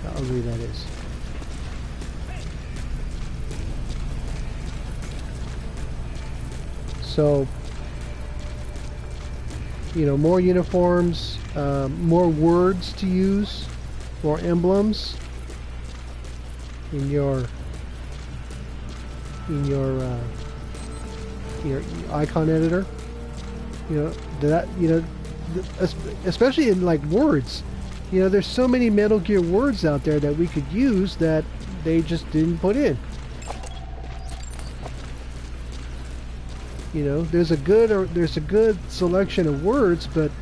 how ugly that is. So, you know, more uniforms, more words to use, more emblems in your icon editor. You know that, you know, especially in like words. You know, there's so many Metal Gear words out there that we could use that they just didn't put in. You know, there's a good selection of words, but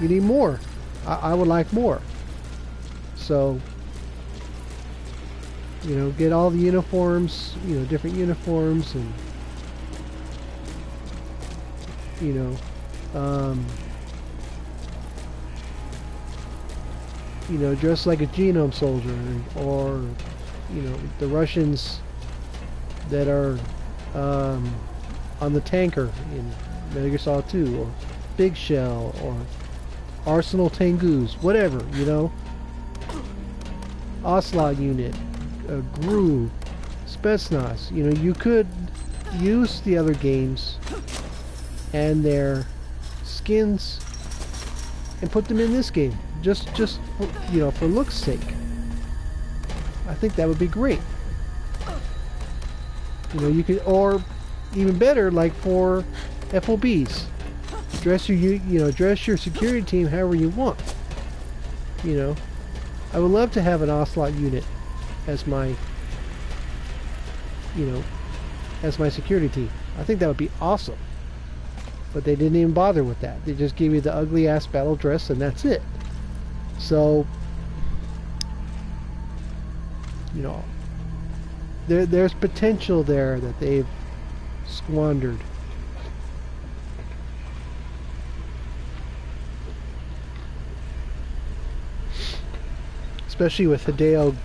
you need more. I would like more. So, you know, get all the uniforms, you know, different uniforms, and you know, dress like a genome soldier, or you know, the Russians that are on the tanker in Metal Gear Solid 2, or Big Shell, or Arsenal Tengus, whatever, you know. Ocelot unit, GRU, Spetsnaz. You know, you could use the other games and their skins and put them in this game, just for, you know, for looks sake. I think that would be great. You know, you could, or even better, like for FOBs, dress dress your security team however you want. You know, I would love to have an Ocelot unit as my, you know, as my security team. I think that would be awesome. But they didn't even bother with that. They just gave you the ugly ass battle dress and that's it. So, you know, there's potential there that they've squandered. Especially with Hideo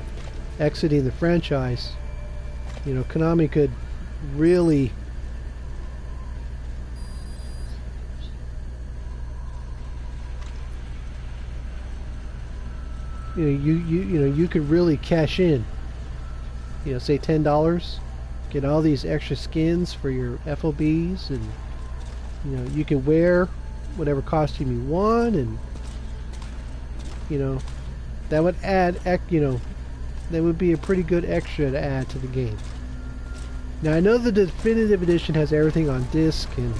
exiting the franchise. You know, Konami could really you could really cash in. You know, say $10, get all these extra skins for your FOBs, and you know, you can wear whatever costume you want, and you know, that would add, you know, that would be a pretty good extra to add to the game. Now I know the definitive edition has everything on disc, and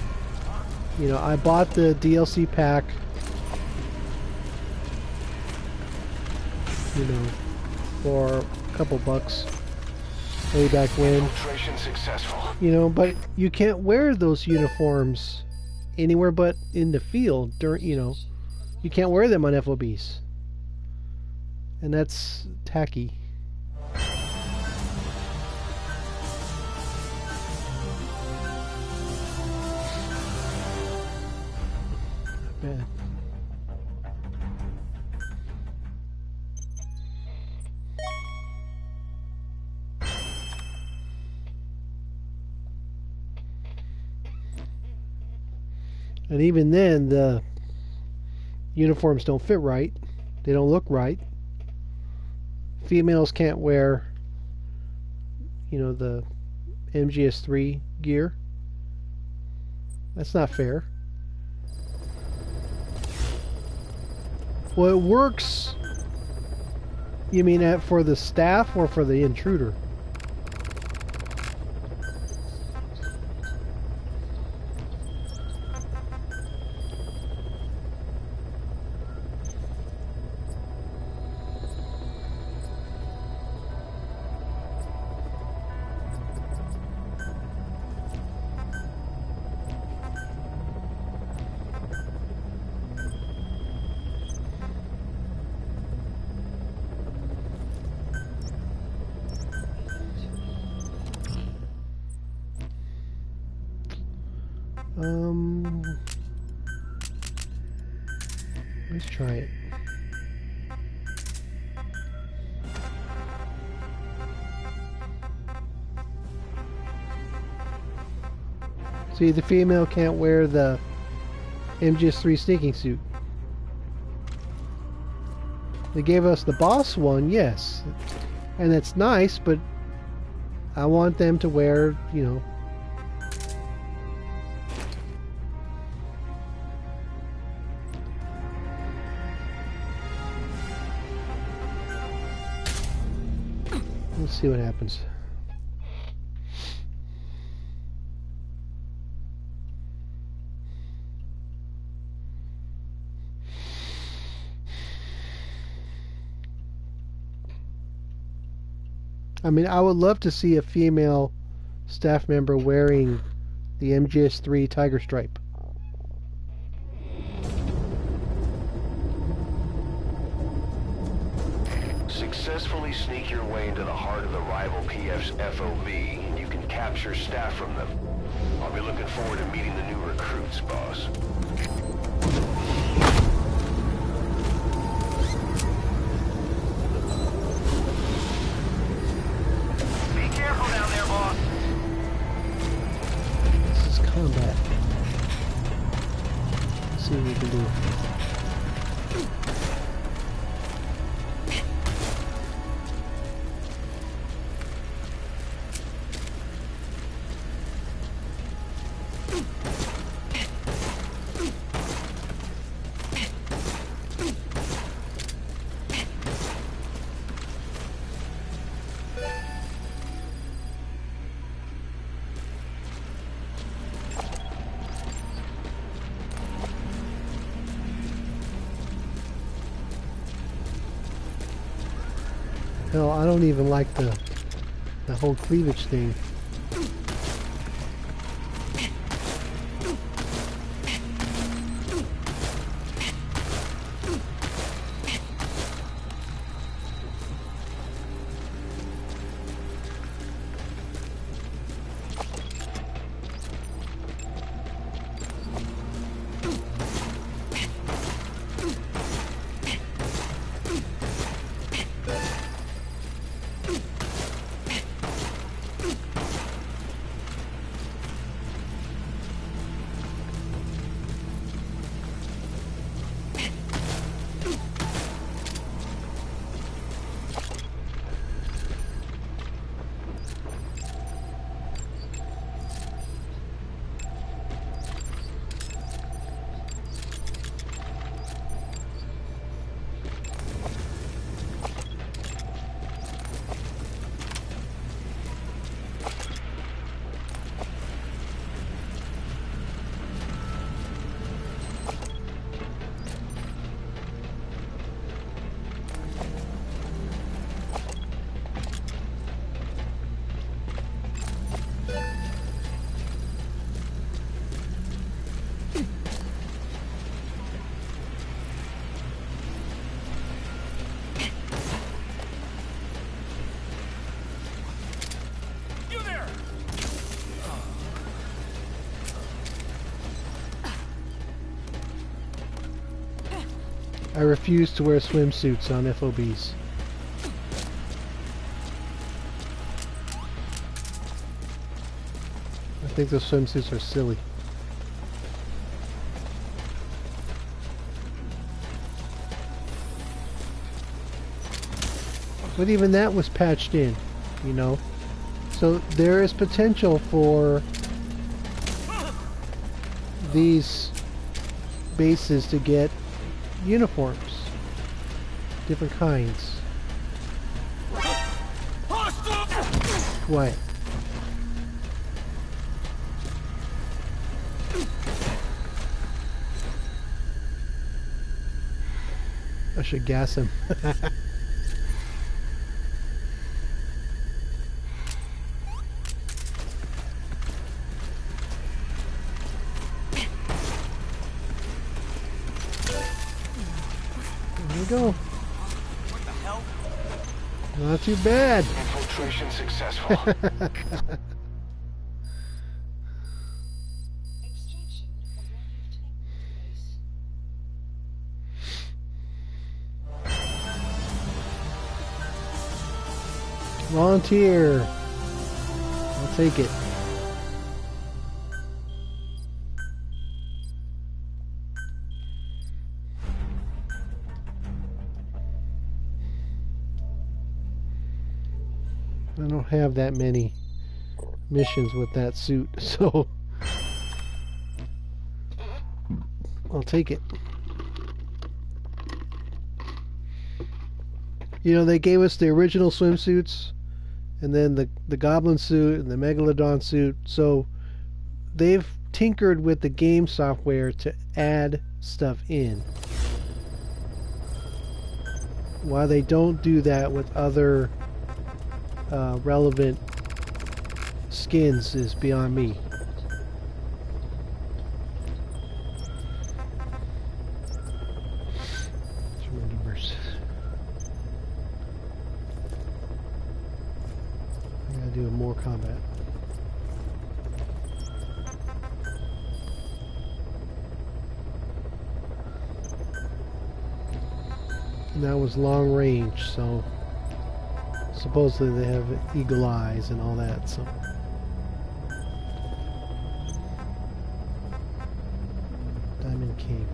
you know, I bought the DLC pack, you know, for a couple bucks way back when. Infiltration successful. You know, but you can't wear those uniforms anywhere but in the field during, you know, you can't wear them on FOBs. And that's tacky. Not bad. And even then, the uniforms don't fit right. They don't look right. Females can't wear, you know, the MGS3 gear. That's not fair. Well, it works. You mean for the staff or for the intruder? Let's try it. See, the female can't wear the MGS3 sneaking suit. They gave us the boss one, yes. And that's nice, but I want them to wear, you know, let's see what happens. I mean, I would love to see a female staff member wearing the MGS3 Tiger Stripe. Successfully sneak your way into the heart of the rival PF's FOB, and you can capture staff from them. I'll be looking forward to meeting the new recruits, boss. Hell, I don't even like the whole cleavage thing. I refuse to wear swimsuits on FOBs. I think those swimsuits are silly. But even that was patched in, you know. So there is potential for these bases to get uniforms, different kinds. What? I should gas him. Go. What the hell? Not too bad. Infiltration successful. Extraction arrived at base. Volunteer. I'll take it. I don't have that many missions with that suit, so I'll take it. You know, they gave us the original swimsuits and then the Goblin suit and the Megalodon suit, so they've tinkered with the game software to add stuff in. Why they don't do that with other relevant skins is beyond me. Numbers. I gotta do more combat. And that was long range, so supposedly they have eagle eyes and all that, so. Diamond King.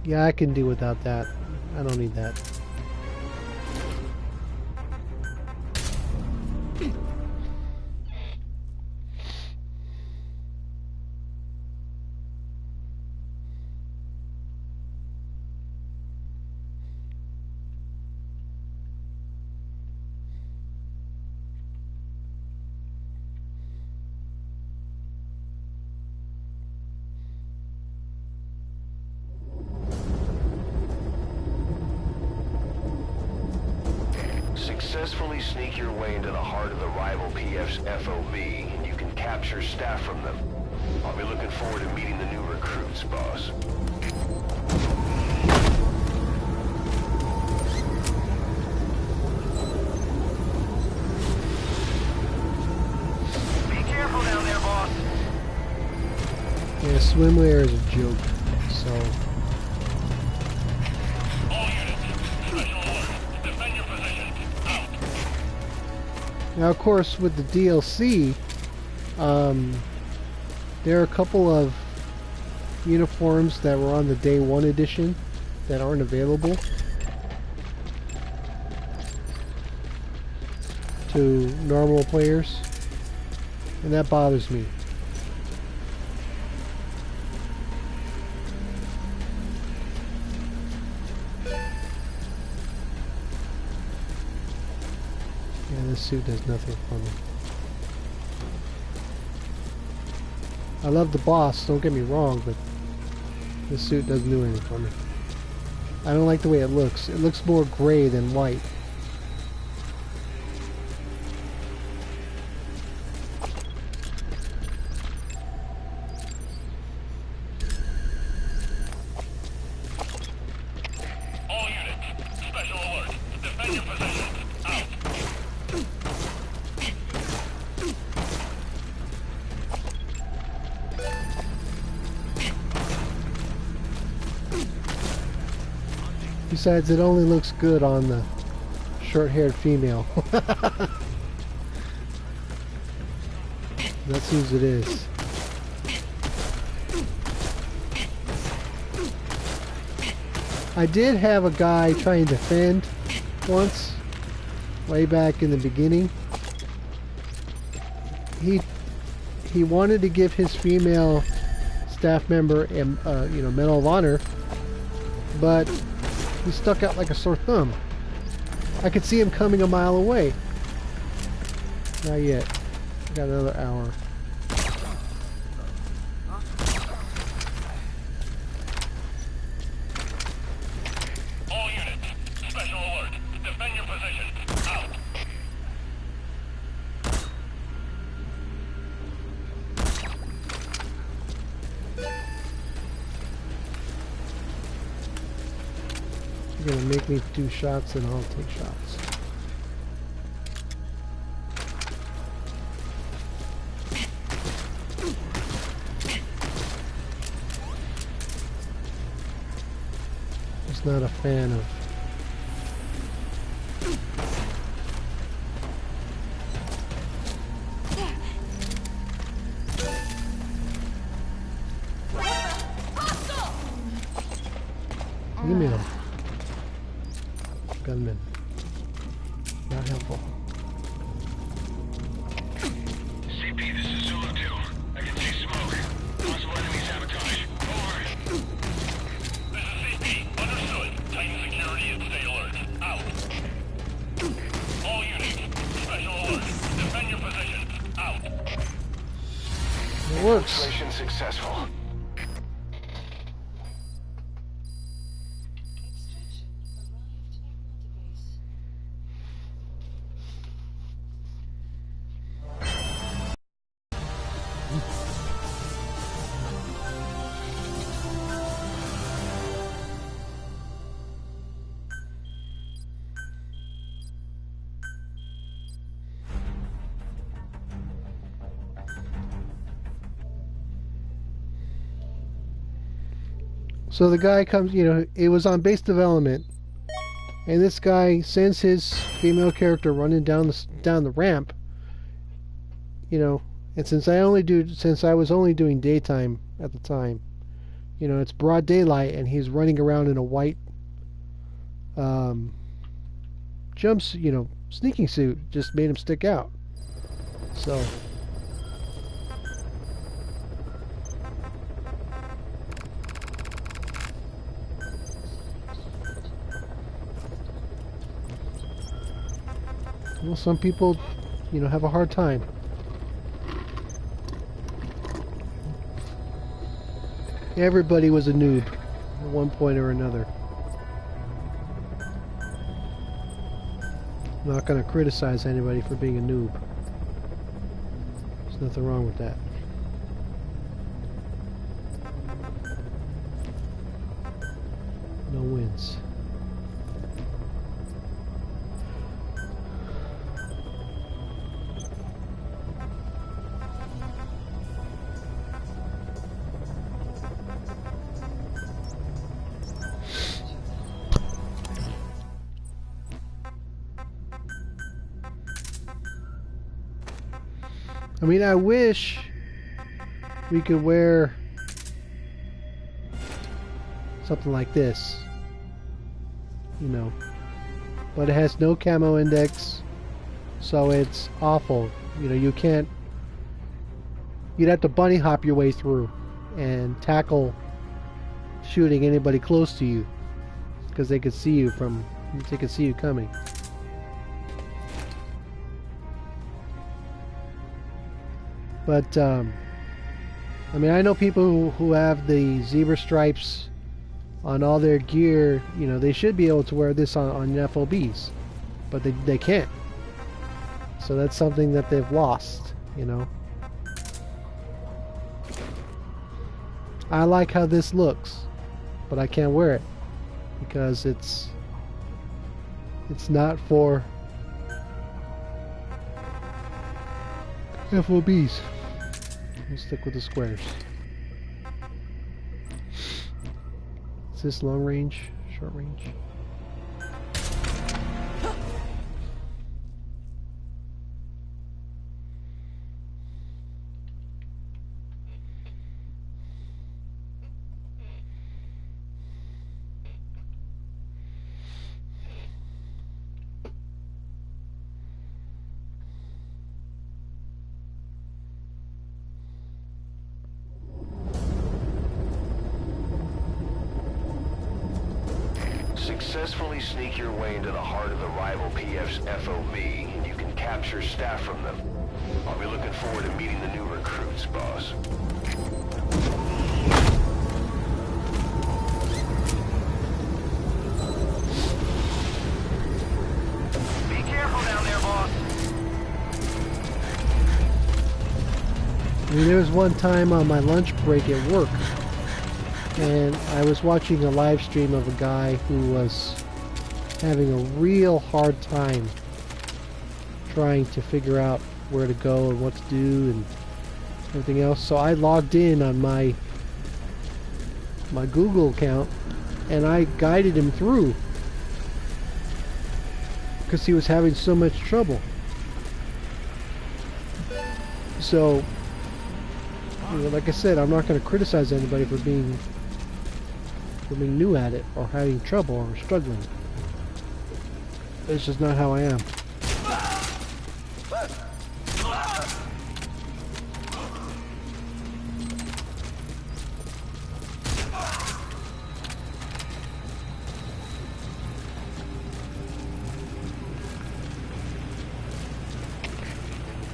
Yeah, I can do without that. I don't need that. successfully sneak your way into the heart of the rival PF's FOB, and you can capture staff from them. I'll be looking forward to meeting the new recruits, boss. Be careful down there, boss. Yeah, swimwear is a joke. So All units, special alert. Defend your positions. Out. now, of course, with the DLC, there are a couple of uniforms that were on the Day 1 edition that aren't available to normal players, and that bothers me. Yeah, this suit does nothing for me. I love the boss, don't get me wrong, but this suit doesn't do anything for me. I don't like the way it looks. It looks more gray than white. All units, special alert. Defend your positions. Out. Besides, it only looks good on the short-haired female. That's whose it is. I did have a guy try and defend once, way back in the beginning. He wanted to give his female staff member a Medal of Honor, but he stuck out like a sore thumb. I could see him coming a mile away. Not yet. I got another hour. All units, special alert. Defend your positions. Out. You're gonna make me do shots, and I'll take shots. Just not a fan of. Email. Gunman. Not helpful. CP, this is Zulu 2. I can see smoke. Possible enemy sabotage. Over. This is CP. Understood. Tighten security and stay alert. Out. All units, special alert. Defend your positions. Out. It works. Installation successful. So the guy comes, it was on base development, and this guy sends his female character running down the ramp, and since I was only doing daytime at the time, it's broad daylight, and he's running around in a white sneaking suit, just made him stick out. So well, some people, have a hard time. Everybody was a noob at one point or another. I'm not going to criticize anybody for being a noob. There's nothing wrong with that. No wins. I mean, I wish we could wear something like this, you know, but it has no camo index, so it's awful. You know, you can't, you'd have to bunny hop your way through and tackle shooting anybody close to you because they could see you coming. But, I mean, I know people who have the zebra stripes on all their gear. You know, they should be able to wear this on FOBs, but they can't. So that's something that they've lost, you know. I like how this looks, but I can't wear it because it's not for FOBs. We'll stick with the squares. Is this long range? Short range? Successfully sneak your way into the heart of the rival PF's FOV, and you can capture staff from them. I'll be looking forward to meeting the new recruits, boss. Be careful down there, boss. I mean, there was one time on my lunch break at work, and I was watching a live stream of a guy who was having a real hard time trying to figure out where to go and what to do and everything else. So I logged in on my Google account and I guided him through because he was having so much trouble. So, you know, like I said, I'm not going to criticize anybody for being new at it or having trouble or struggling. It's just not how I am.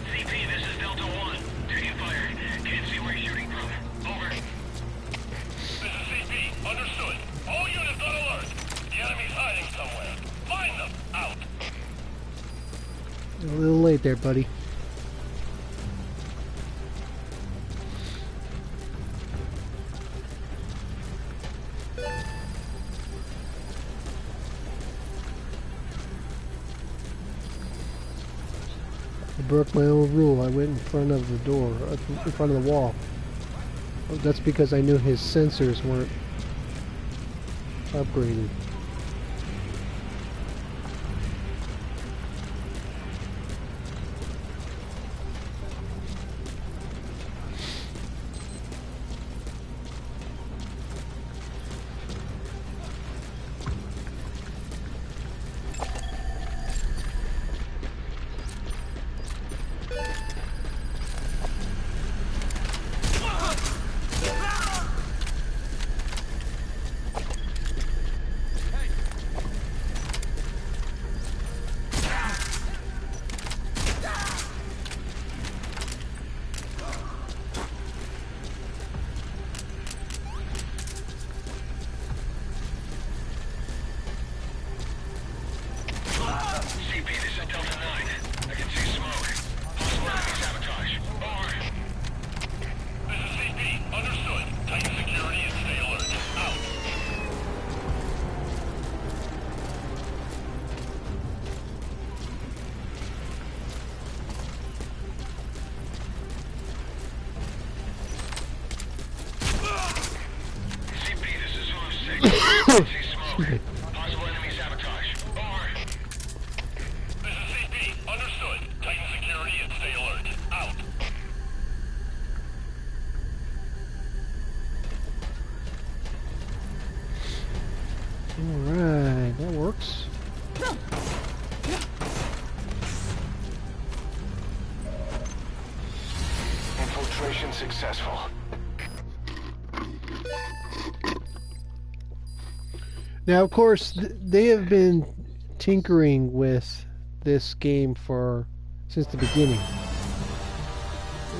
CP, this is Delta 1. Taking fire. Can't see where you're shooting from. Over. This is CP. Understood. All units on alert. The enemy's hiding somewhere. Find them. Out. A little late there, buddy. I broke my own rule. I went in front of the door, in front of the wall. That's because I knew his sensors weren't upgraded. See smoke. Possible enemy sabotage. Over. This is CP. Understood. Tighten security and stay alert. Out. Alright, that works. Infiltration successful. Now, of course, they have been tinkering with this game since the beginning.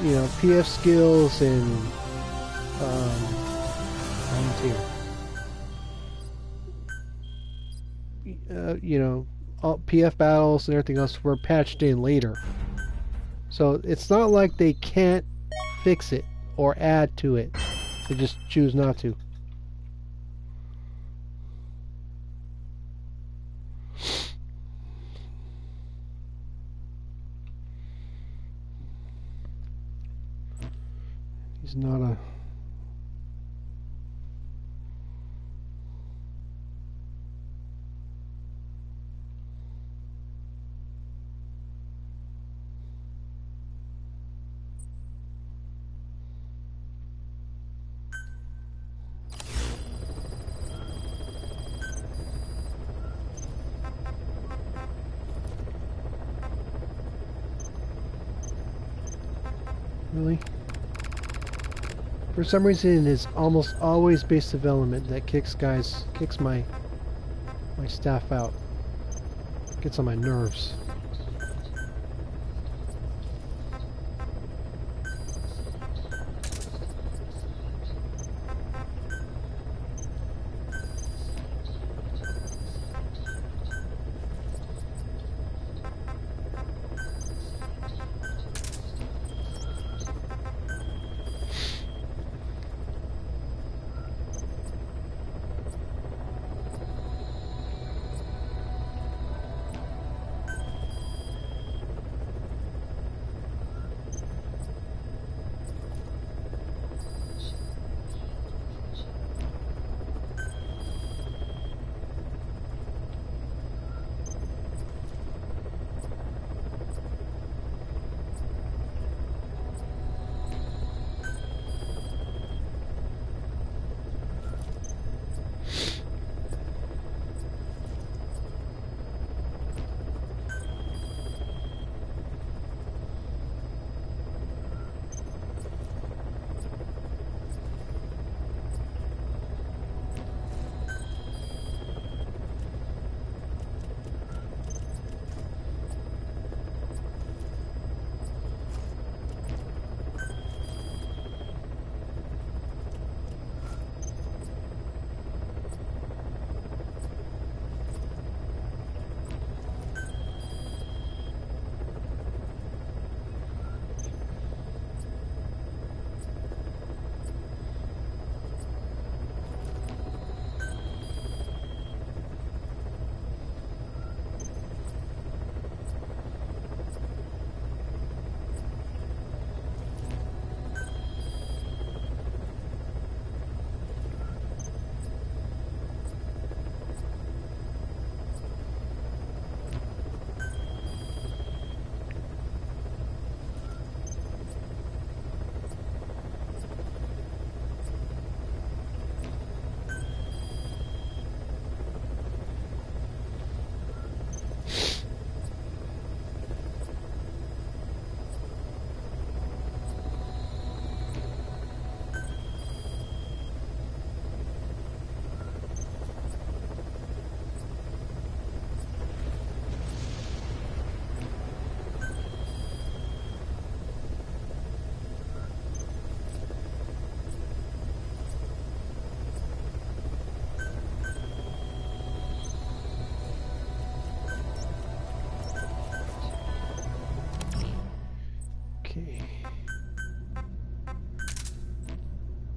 You know, PF skills and you know, all PF battles and everything else were patched in later. So it's not like they can't fix it or add to it. They just choose not to. He's not a... Really? For some reason, it's almost always base development that kicks my staff out. Gets on my nerves.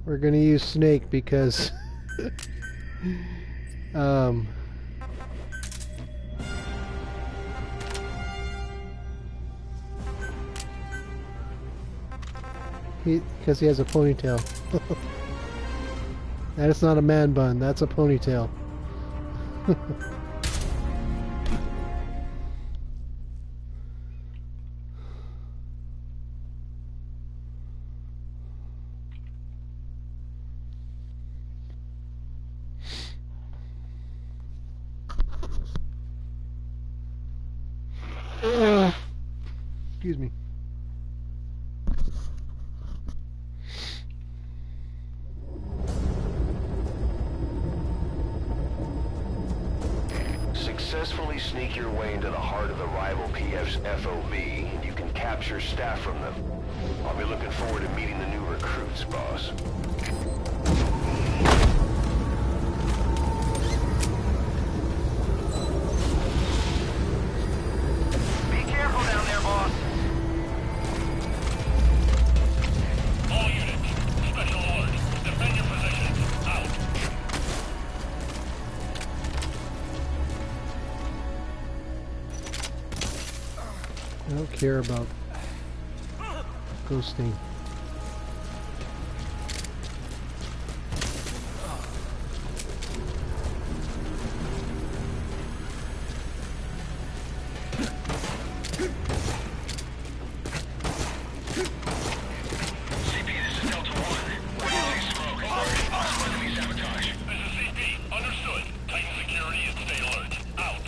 We're gonna use Snake because he has a ponytail. That is not a man bun, that's a ponytail. Excuse me. Successfully sneak your way into the heart of the rival PF's FOB, and you can capture staff from them. I'll be looking forward to meeting the new recruits, boss. Be careful down there, boss. All units, special alert. Defend your positions. Out. I don't care about ghosting. CP, this is Delta 1. Where do you see smoke? Alert. Possible enemy sabotage. This is CP. Understood. Tighten security and stay alert. Out.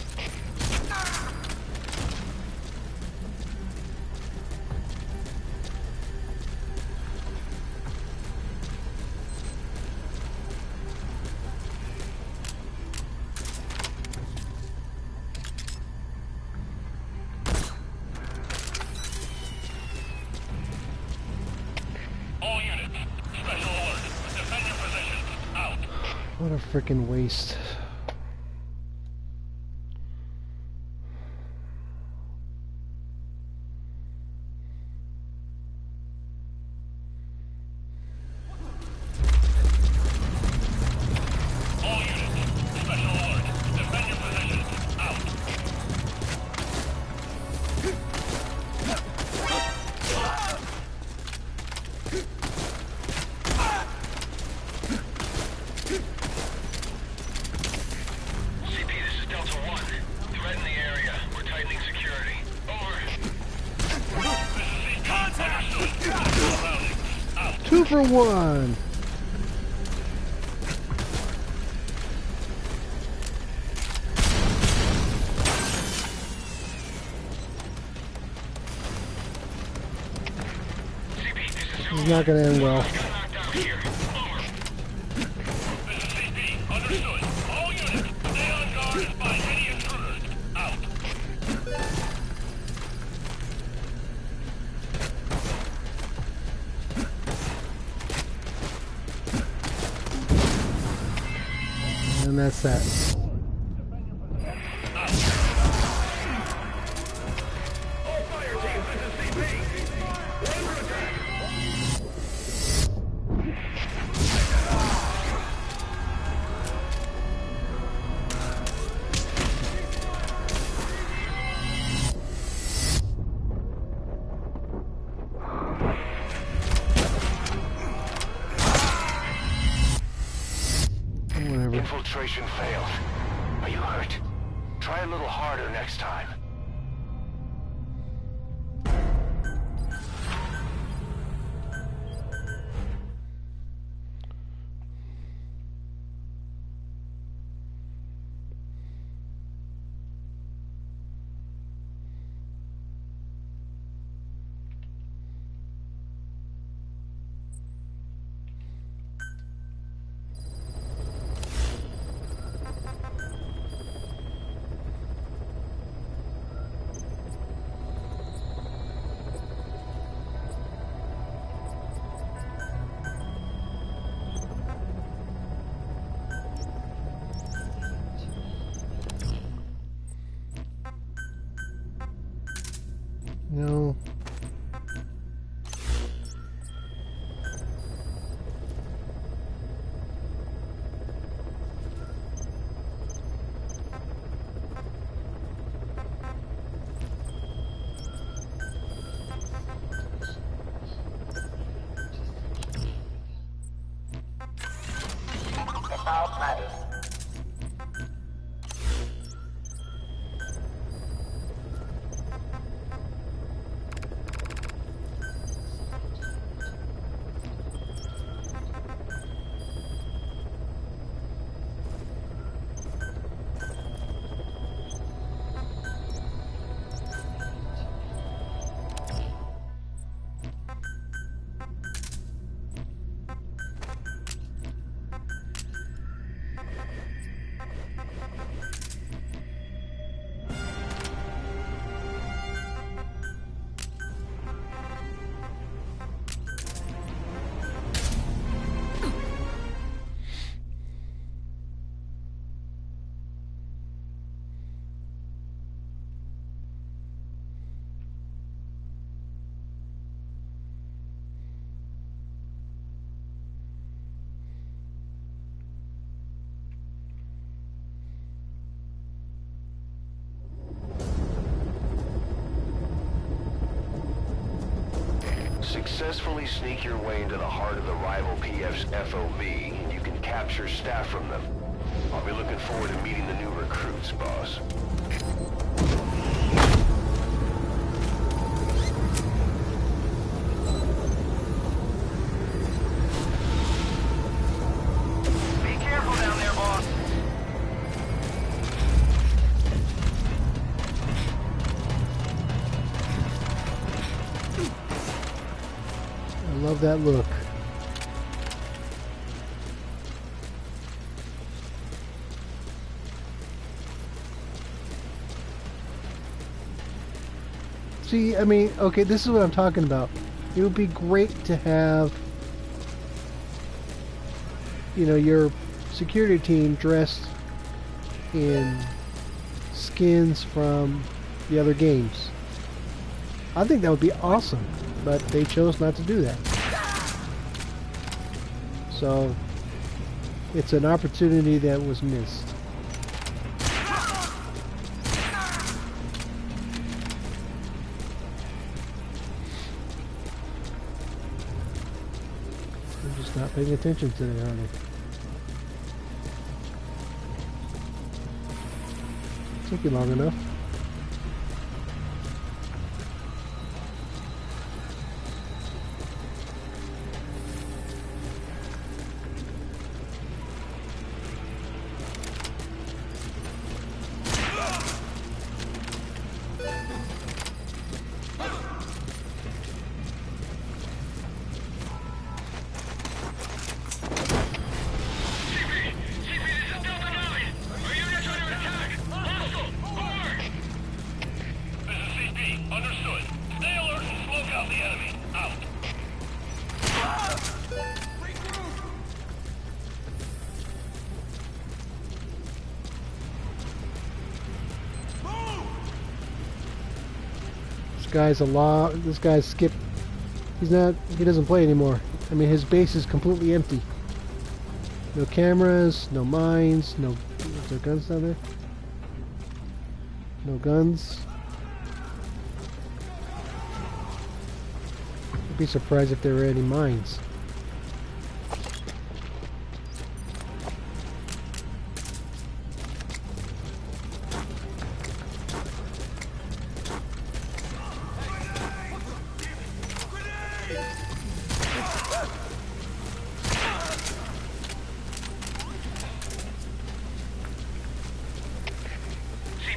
All units, special alert. Defend your positions. Out. What a freaking waste. All units, special alert. Defend your positions. Out. CP, this is Delta 1. Threat in the area. We're tightening security. Over. This is CP. Understood. Surroundings. Out. 2 for 1. CP, this is This is not going to end well. got knocked out here. Over. This is CP. Understood. All units, stay on guard and find any intruders. Out. And that's that. All fire teams, this is CP. We're under attack. Whatever. Infiltration failed. Are you hurt? Try a little harder next time. successfully sneak your way into the heart of the rival PF's FOB, and you can capture staff from them. I'll be looking forward to meeting the new recruits, boss. Be careful down there, boss. I love that look. See, I mean, okay, this is what I'm talking about. It would be great to have, you know, your security team dressed in skins from the other games. I think that would be awesome, but they chose not to do that. So, it's an opportunity that was missed. I'm just not paying attention today, are they? Took you long enough. This guy's skipped. He doesn't play anymore. I mean, his base is completely empty. No cameras, no mines, is there guns down there? No guns. I'd be surprised if there were any mines.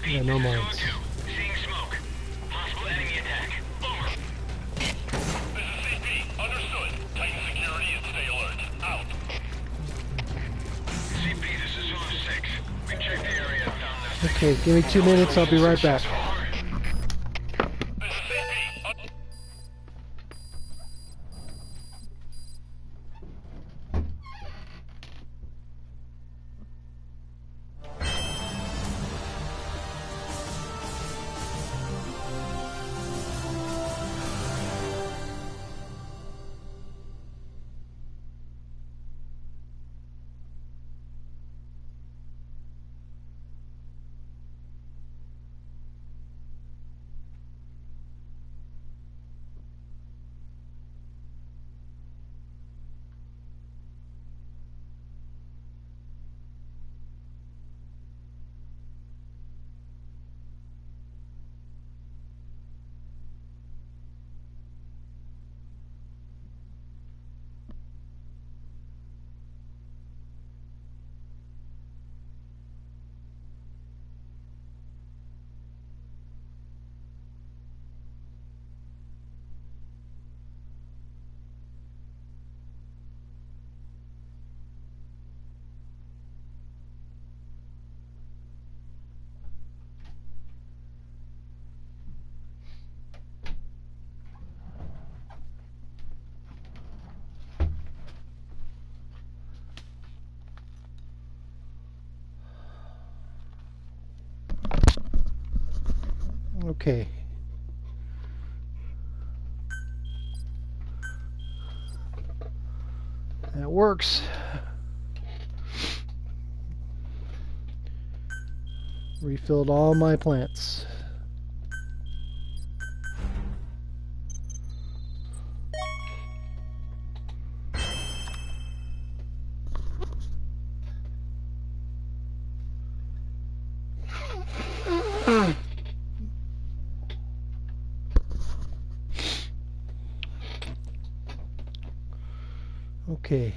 Yeah, no mines. Seeing smoke. Possible enemy attack. Over. This is CP. Understood. Tighten security and stay alert. Out. CP, this is Zone 6. We checked the area and found them. Okay, give me 2 minutes. I'll be right back. This is CP. Okay. That works. Refilled all my plants. Okay.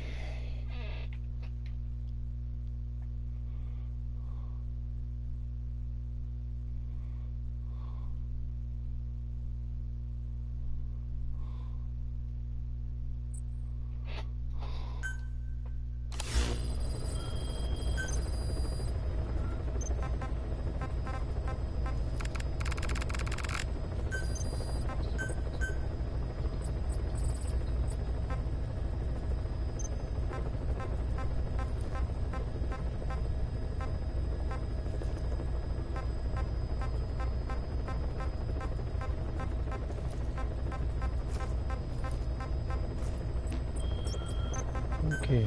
Okay.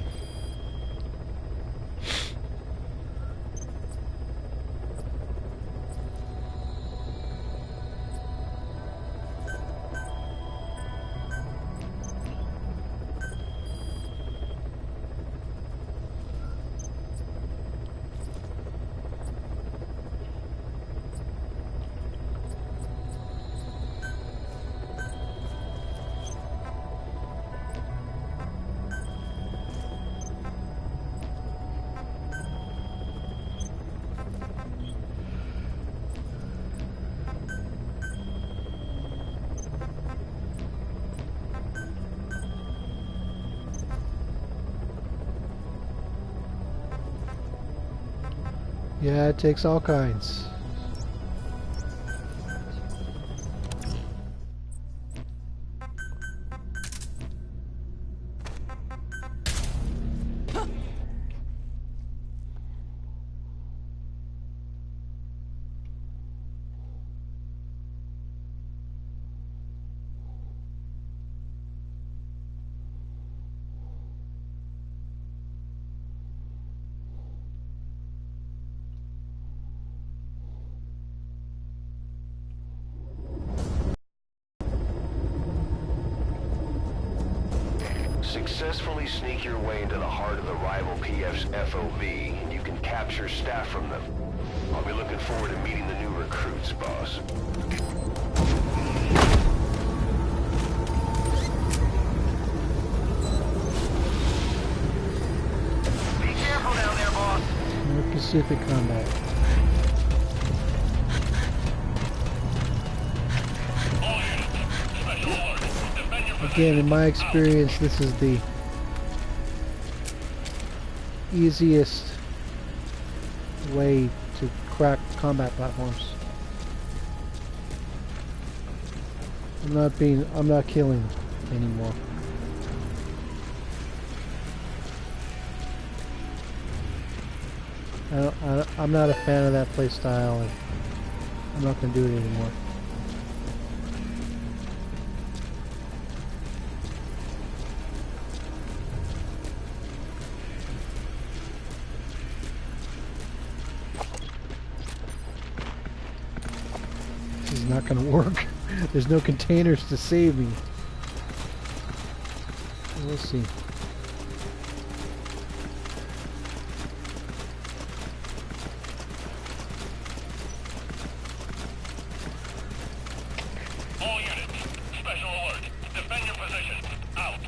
Yeah, it takes all kinds. Successfully sneak your way into the heart of the rival PF's FOV, and you can capture staff from them. I'll be looking forward to meeting the new recruits, boss. Be careful down there, boss. More Pacific combat. All units, special alert. Defend your Again, in my experience, this is the easiest way to crack combat platforms. I'm not killing anymore. I'm not a fan of that play style, and I'm not going to do it anymore. This is not going to work. There's no containers to save me. We'll see. All units, special alert. Defend your positions. Out.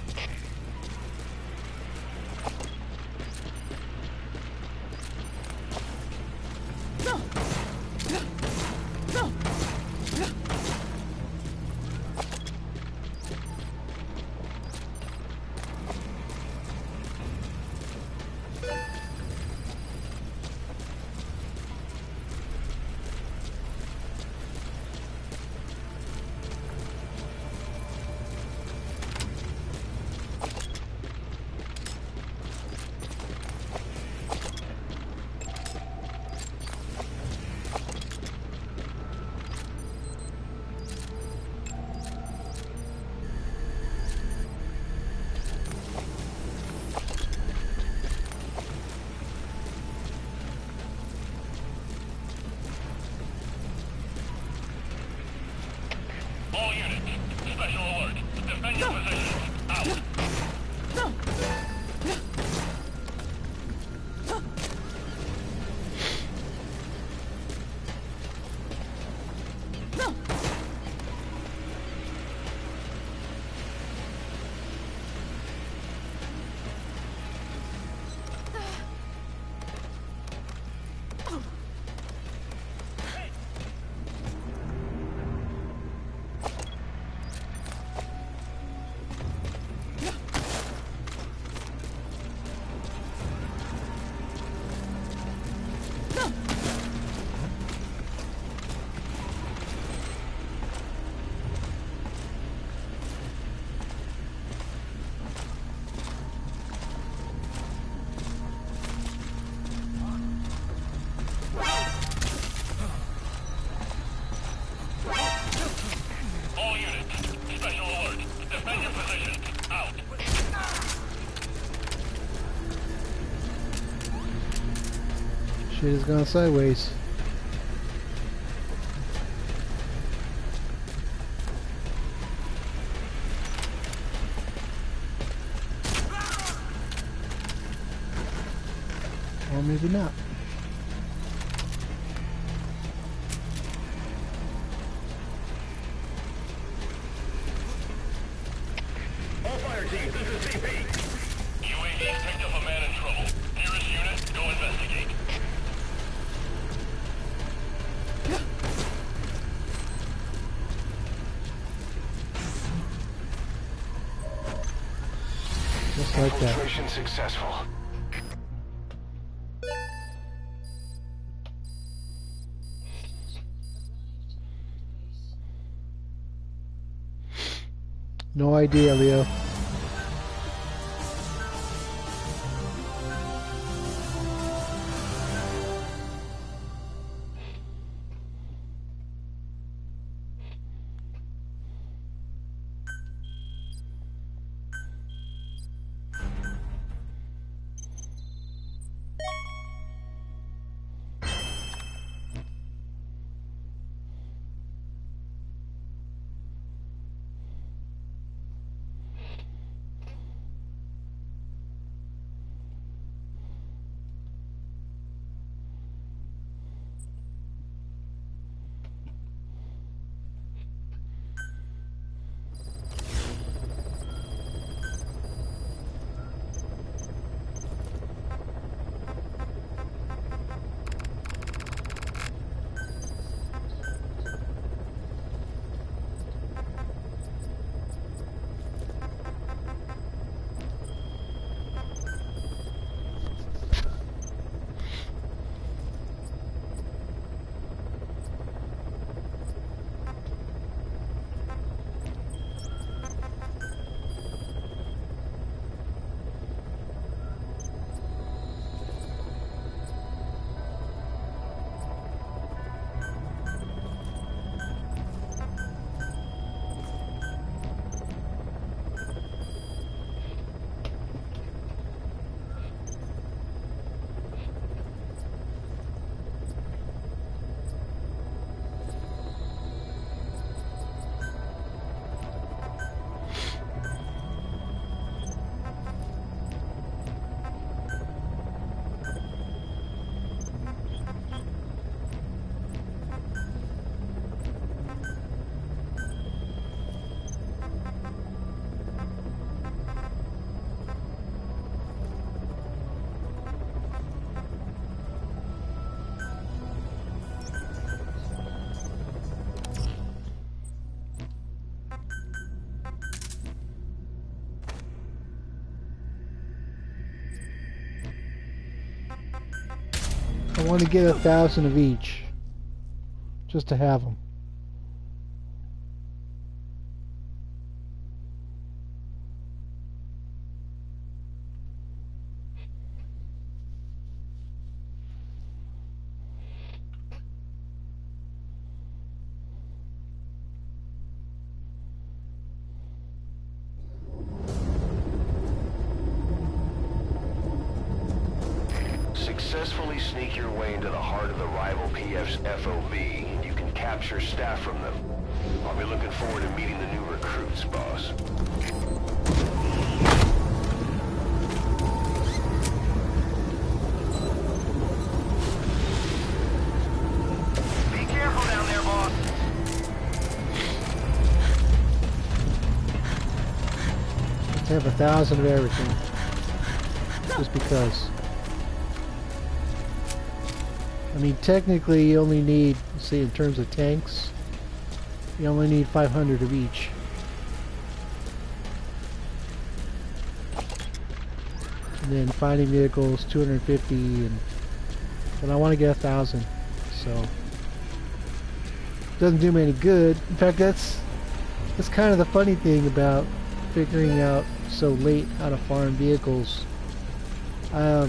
Shit has gone sideways. Or maybe not. All fire teams, this is CP. UAV's picked up a man in trouble. Nearest unit, go investigate. Just like that. Infiltration successful. No idea, Leo. I want to get 1,000 of each, just to have them. Successfully sneak your way into the heart of the rival PF's FOB, and you can capture staff from them. I'll be looking forward to meeting the new recruits, boss. Be careful down there, boss. Let's have 1,000 of everything, just because. I mean, technically, you only need, see, in terms of tanks, you only need 500 of each. And then fighting vehicles, 250, and I want to get 1,000. So, doesn't do me any good. In fact, that's kind of the funny thing about figuring out so late how to farm vehicles. I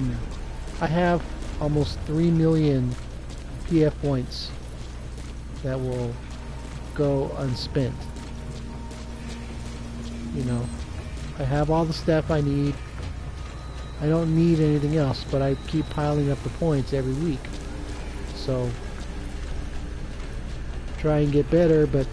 have almost 3 million PF points that will go unspent. You know, I have all the stuff I need. I don't need anything else, but I keep piling up the points every week. so try and get better, but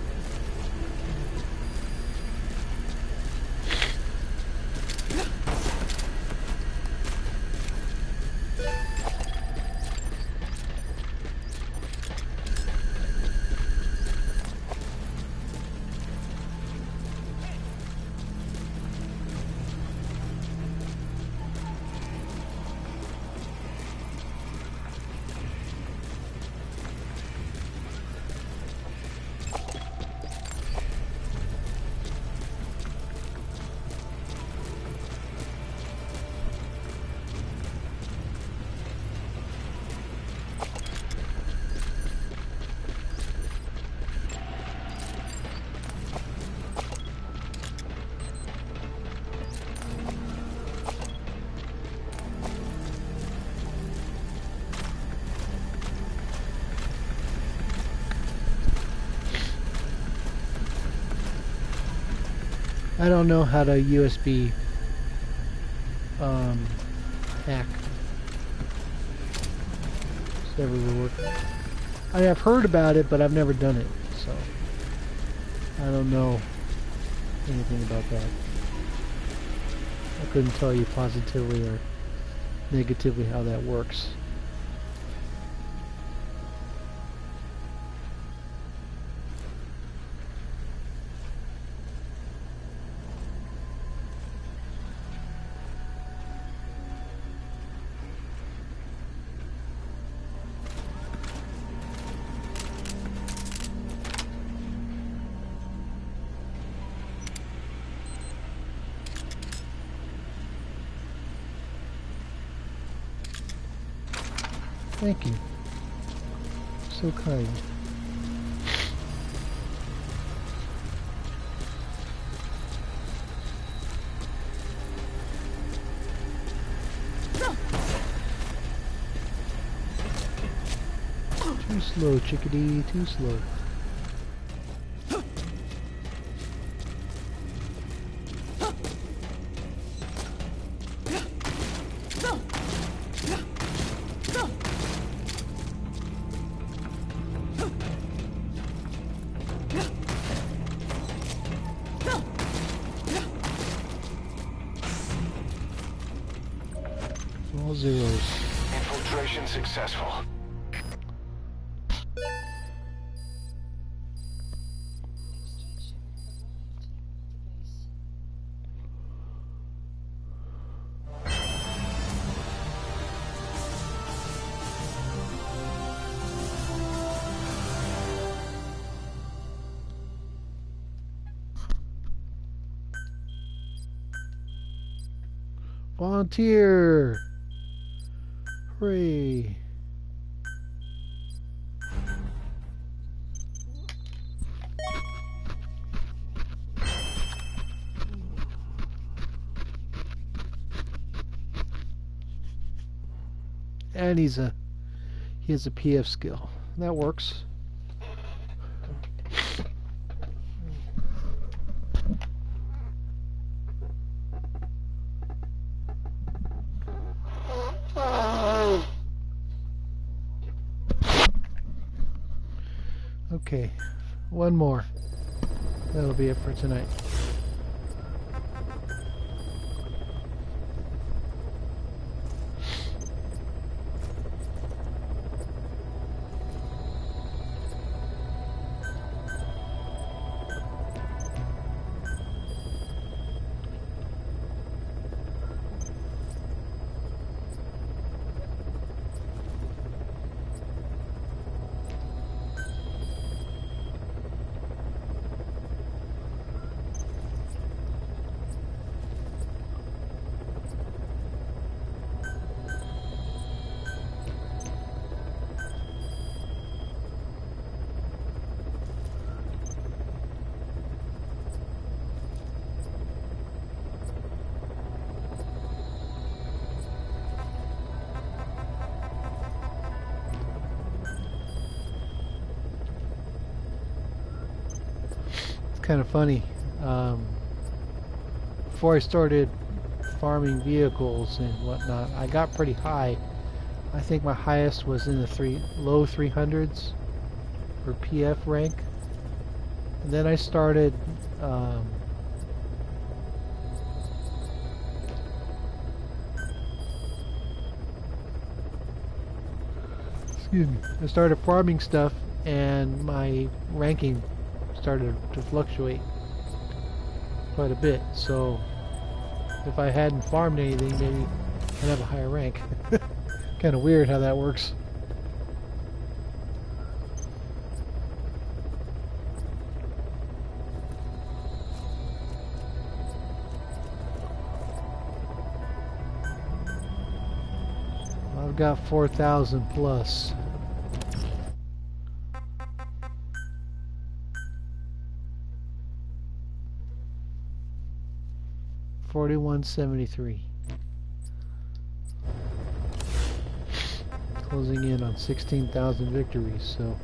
I don't know how to USB hack. It's never really worked. I have heard about it, but I've never done it, so I don't know anything about that. I couldn't tell you positively or negatively how that works. Thank you. So kind. Too slow, chickadee, too slow. All zeros. Infiltration successful. Volunteer! Hooray! And he has a PF skill. That works. Okay, one more. That'll be it for tonight. Kind of funny. Before I started farming vehicles and whatnot, I got pretty high I think my highest was in the low 300s for PF rank. And then I started excuse me. I started farming stuff and my ranking started to fluctuate quite a bit. So if I hadn't farmed anything, maybe I'd have a higher rank. Kind of weird how that works. I've got 4,000 plus. $41.73. Closing in on 16,000 victories, so.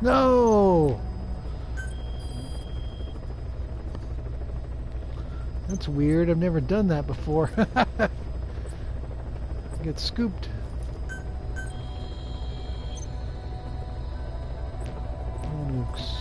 No! That's weird. I've never done that before. Get scooped. Nukes.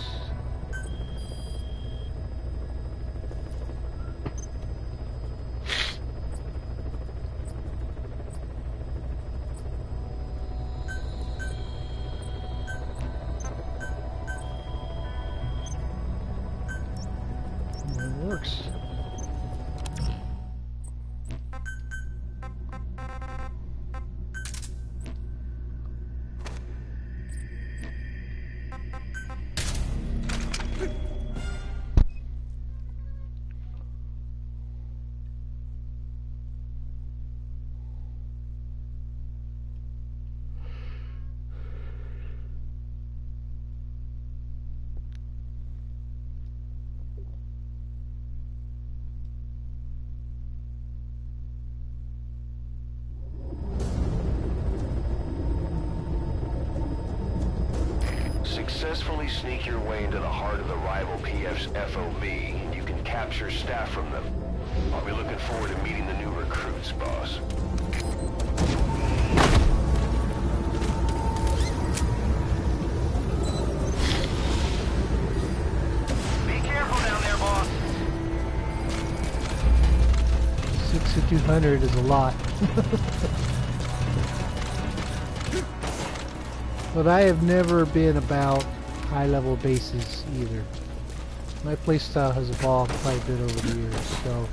Works. Successfully sneak your way into the heart of the rival PF's FOB, and you can capture staff from them. I'll be looking forward to meeting the new recruits, boss. Be careful down there, boss. 6,200 is a lot. But I have never been about high-level bases either. My playstyle has evolved quite a bit over the years, so.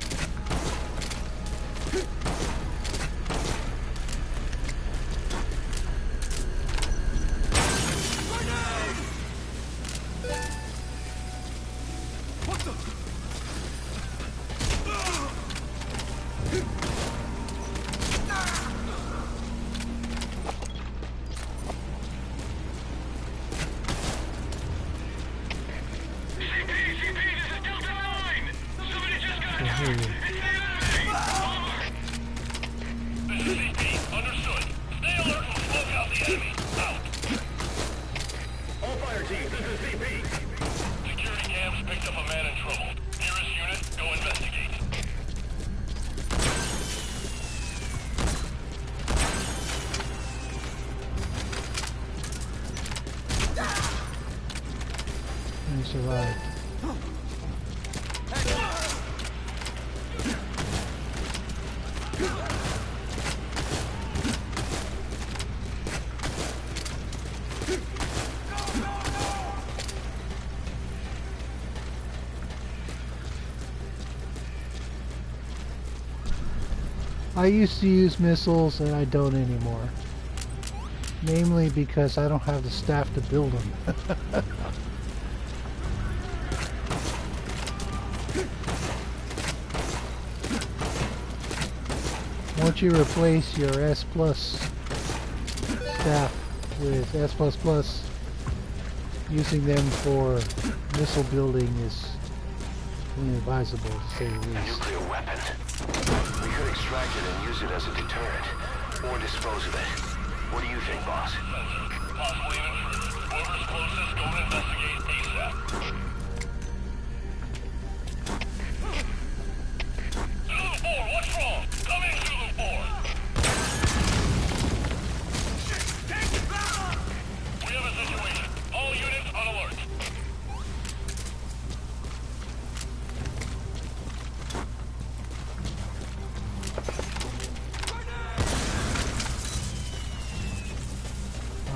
Survived. I used to use missiles and I don't anymore. Namely because I don't have the staff to build them. don't you replace your S plus staff with S plus plus? Using them for missile building is inadvisable, to say the A least. nuclear weapon. We could extract it and use it as a deterrent, or dispose of it. What do you think, boss? Possibly even further. Whoever's closest, go and investigate ASAP. Zulu 4, what's wrong? Come in, Zulu 4. We have a situation. All units on alert.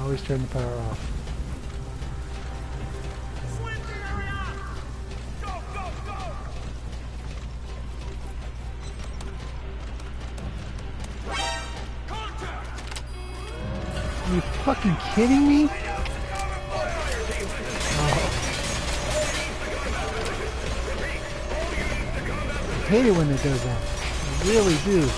Always turn the power off. Are you fucking kidding me? I hate it when it does that. I really do.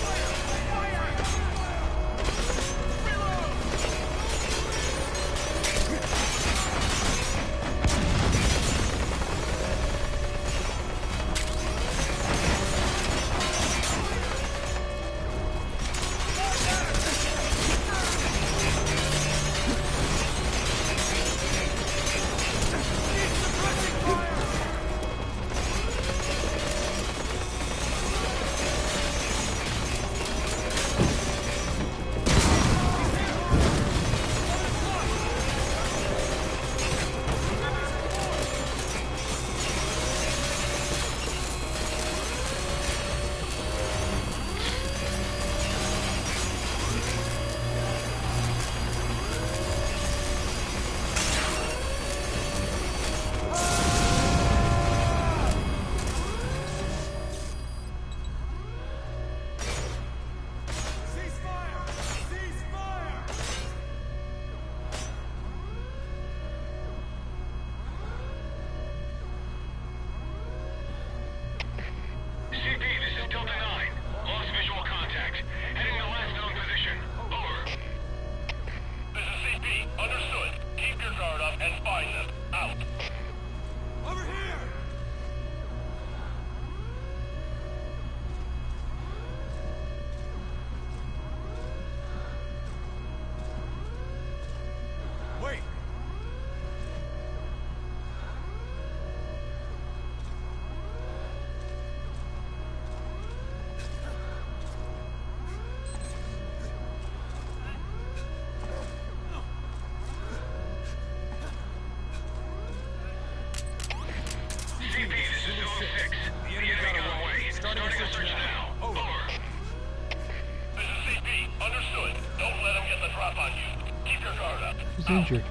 He's injured.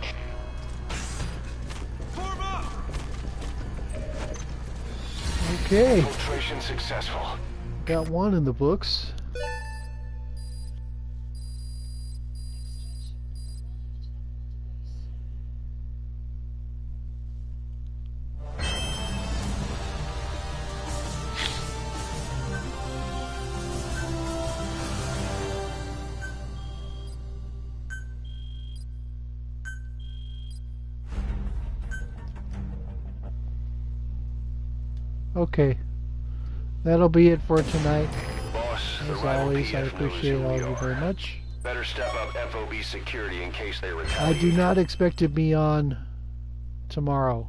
Okay, Infiltration successful. got one in the books. Okay, that'll be it for tonight. Boss, the As rival always, I PF knows appreciate who all we of you very are. much. Better step up FOB security in case they I retaliate. do not expect to be on tomorrow.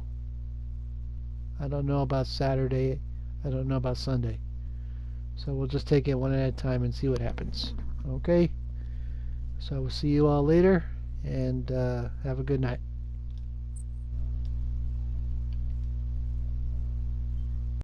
I don't know about Saturday. I don't know about Sunday. So we'll just take it one at a time and see what happens. Okay? So we'll see you all later, and have a good night.